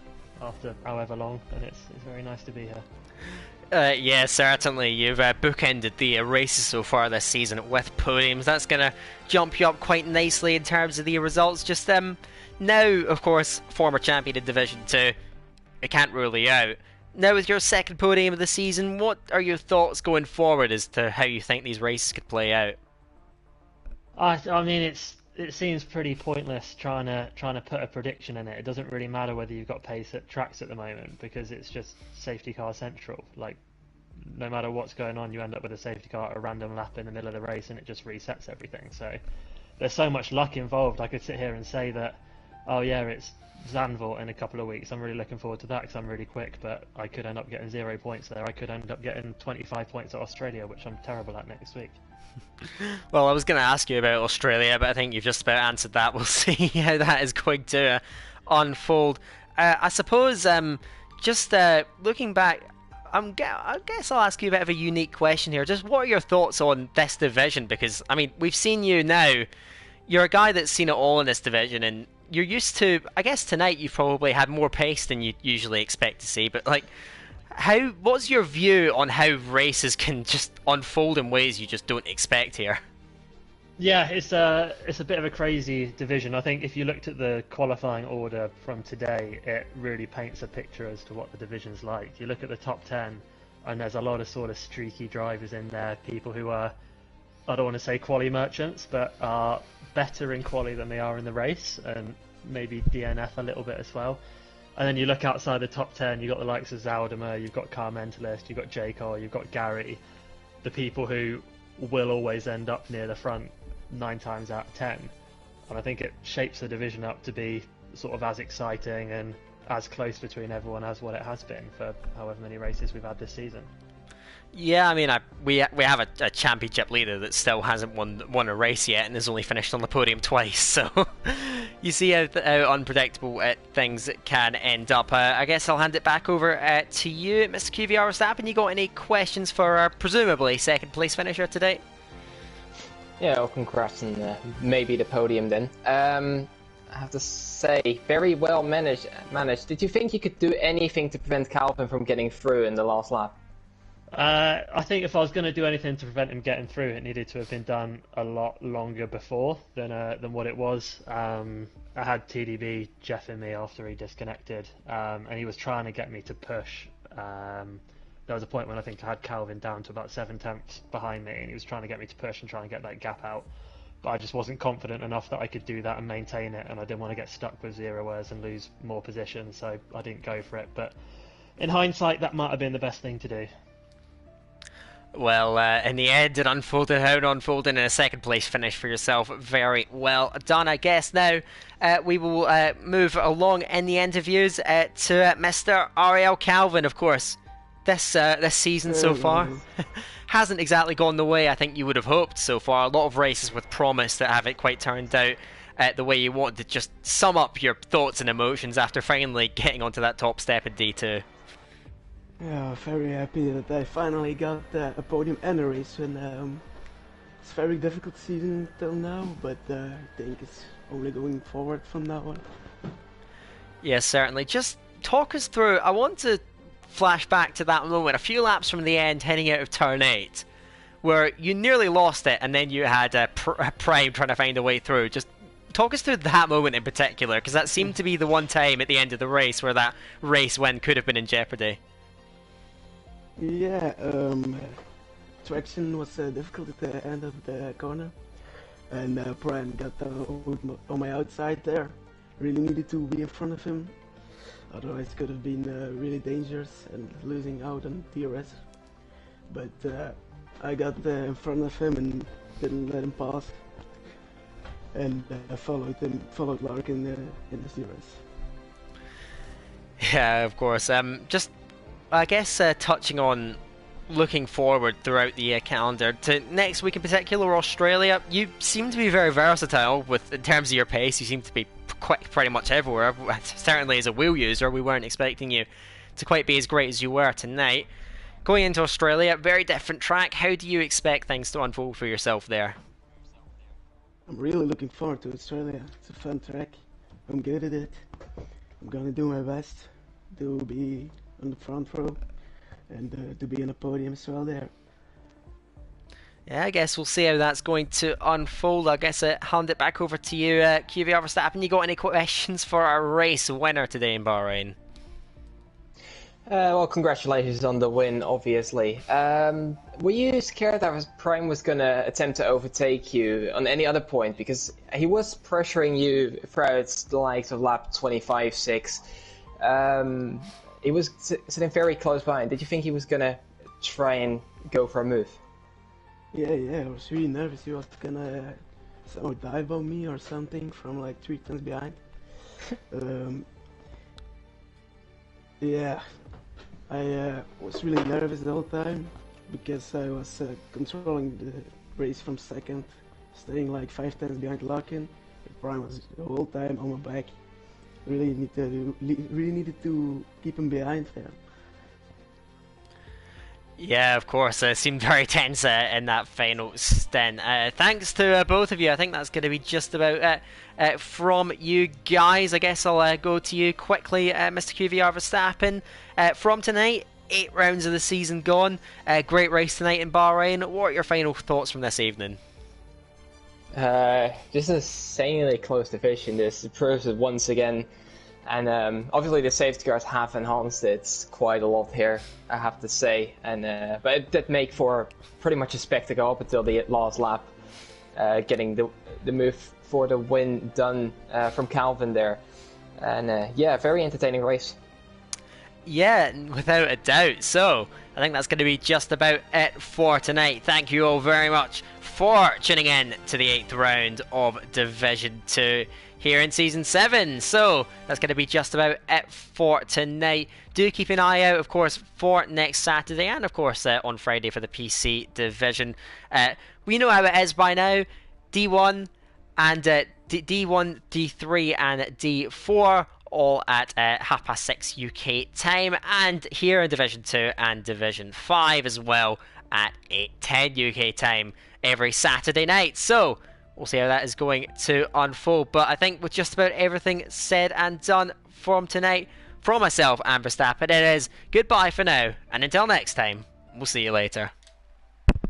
Speaker 3: after however long, and it's very nice to be here.
Speaker 1: Yeah, certainly. You've bookended the races so far this season with podiums. That's going to jump you up quite nicely in terms of the results. Just now, of course, former champion in Division 2, I can't rule you out. Now with your second podium of the season, what are your thoughts going forward as to how you think these races could play out?
Speaker 3: I mean, it seems pretty pointless trying to put a prediction in it. It doesn't really matter whether you've got pace at tracks at the moment, because it's just safety car central. Like, no matter what's going on, you end up with a safety car at a random lap in the middle of the race, and it just resets everything. So there's so much luck involved. I could sit here and say that, oh yeah, it's Zandvoort in a couple of weeks. I'm really looking forward to that because I'm really quick, but I could end up getting 0 points there. I could end up getting 25 points at Australia, which I'm terrible at next week.
Speaker 1: Well, I was going to ask you about Australia, but I think you've just about answered that. We'll see how that is going to unfold. I suppose, just looking back, I guess I'll ask you a bit of a unique question here. Just what are your thoughts on this division? Because, I mean, we've seen you now. You're a guy that's seen it all in this division, and you're used to, I guess tonight you've probably had more pace than you usually expect to see, but like, what's your view on how races can just unfold in ways you just don't expect here?
Speaker 3: Yeah, it's a bit of a crazy division. I think if you looked at the qualifying order from today, it really paints a picture as to what the division's like. You look at the top 10, and there's a lot of sort of streaky drivers in there, people who are, I don't want to say quali merchants, but are better in quali than they are in the race, and maybe DNF a little bit as well. And then you look outside the top 10, you've got the likes of Zaldimer, you've got Car Mentalist, you've got J-Car, you've got Gary, the people who will always end up near the front 9 times out of 10. And I think it shapes the division up to be sort of as exciting and as close between everyone as what it has been for however many races we've had this season.
Speaker 1: Yeah, I mean, we have a championship leader that still hasn't won a race yet and has only finished on the podium twice. So you see how unpredictable things can end up. I guess I'll hand it back over to you, Mr. QVR Verstappen. You got any questions for our presumably second place finisher today?
Speaker 2: Yeah, well, congrats on maybe the podium then. I have to say, very well managed. Did you think you could do anything to prevent Calvin from getting through in the last lap?
Speaker 3: I think if I was going to do anything to prevent him getting through, it needed to have been done a lot longer before than what it was. I had TDB jeffing me after he disconnected, and he was trying to get me to push. There was a point when I think I had Calvin down to about 7 tenths behind me, and he was trying to get me to push and try and get that gap out. But I just wasn't confident enough that I could do that and maintain it, and I didn't want to get stuck with 0 hours and lose more position, so I didn't go for it. But in hindsight, that might have been the best thing to do.
Speaker 1: Well, in the end, it unfolded how it unfolded, in a second place finish for yourself. Very well done, I guess. Now, we will move along in the interviews to Mr. Ariel Calvin, of course. This season so far hasn't exactly gone the way I think you would have hoped so far. A lot of races with promise that haven't quite turned out the way you wanted. Just sum up your thoughts and emotions after finally getting onto that top step in D2.
Speaker 4: Yeah, very happy that I finally got a podium and a race win. It's a very difficult season till now, but I think it's only going forward from now on.
Speaker 1: Yes, certainly. Just talk us through. I want to flash back to that moment, a few laps from the end, heading out of turn 8, where you nearly lost it, and then you had a Prime trying to find a way through. Just talk us through that moment in particular, because that seemed to be the one time at the end of the race where that race win could have been in jeopardy.
Speaker 4: Yeah, traction was difficult at the end of the corner, and Brian got on my outside there. Really needed to be in front of him, otherwise it could have been really dangerous and losing out on DRS. But I got in front of him and didn't let him pass, and followed Larkin in the DRS.
Speaker 1: Yeah, of course. Just, I guess, touching on looking forward throughout the calendar to next week in particular, Australia. You seem to be very versatile in terms of your pace. You seem to be pretty much everywhere. Certainly, as a wheel user, we weren't expecting you to quite be as great as you were tonight. Going into Australia, very different track. How do you expect things to unfold for yourself there?
Speaker 4: I'm really looking forward to Australia. It's a fun track. I'm good at it. I'm gonna do my best to be on the front row and to be on the podium as well there.
Speaker 1: Yeah, I guess we'll see how that's going to unfold. I guess I'll hand it back over to you, QVR Verstappen. You got any questions for our race winner today in Bahrain?
Speaker 2: Well, congratulations on the win, obviously. Were you scared that Prime was going to attempt to overtake you on any other point? Because he was pressuring you throughout the likes of lap 25-6. He was sitting very close behind. Did you think he was going to try and go for a move?
Speaker 4: Yeah, I was really nervous he was gonna somehow dive on me or something from like 3 turns behind. Um, yeah, I was really nervous the whole time because I was controlling the race from second, staying like 5 turns behind Larkin. Brian was the whole time on my back. Really needed to keep him behind there.
Speaker 1: Yeah, of course. It seemed very tense in that final stint. Thanks to both of you. I think that's going to be just about it from you guys. I guess I'll go to you quickly, Mr. QVR Verstappen. From tonight, 8 rounds of the season gone. Great race tonight in Bahrain. What are your final thoughts from this evening?
Speaker 2: Just an insanely close to finishing this. It proves it once again. And obviously the safety cars have enhanced it quite a lot here, I have to say. And but it did make for pretty much a spectacle up until the last lap, getting the move for the win done from Calvin there. And yeah, very entertaining race.
Speaker 1: Yeah, without a doubt. So, I think that's going to be just about it for tonight. Thank you all very much for tuning in to the 8th round of Division 2 here in Season 7. So, that's going to be just about it for tonight. Do keep an eye out, of course, for next Saturday and, of course, on Friday for the PC Division. We know how it is by now. D1 and D1, D3 and D4 all at 6:30 UK time, and here in Division 2 and Division 5 as well at 8:10 UK time every Saturday night. So we'll see how that is going to unfold, but I think with just about everything said and done from tonight, from myself and Verstappen, it is goodbye for now, and until next time, we'll see you later.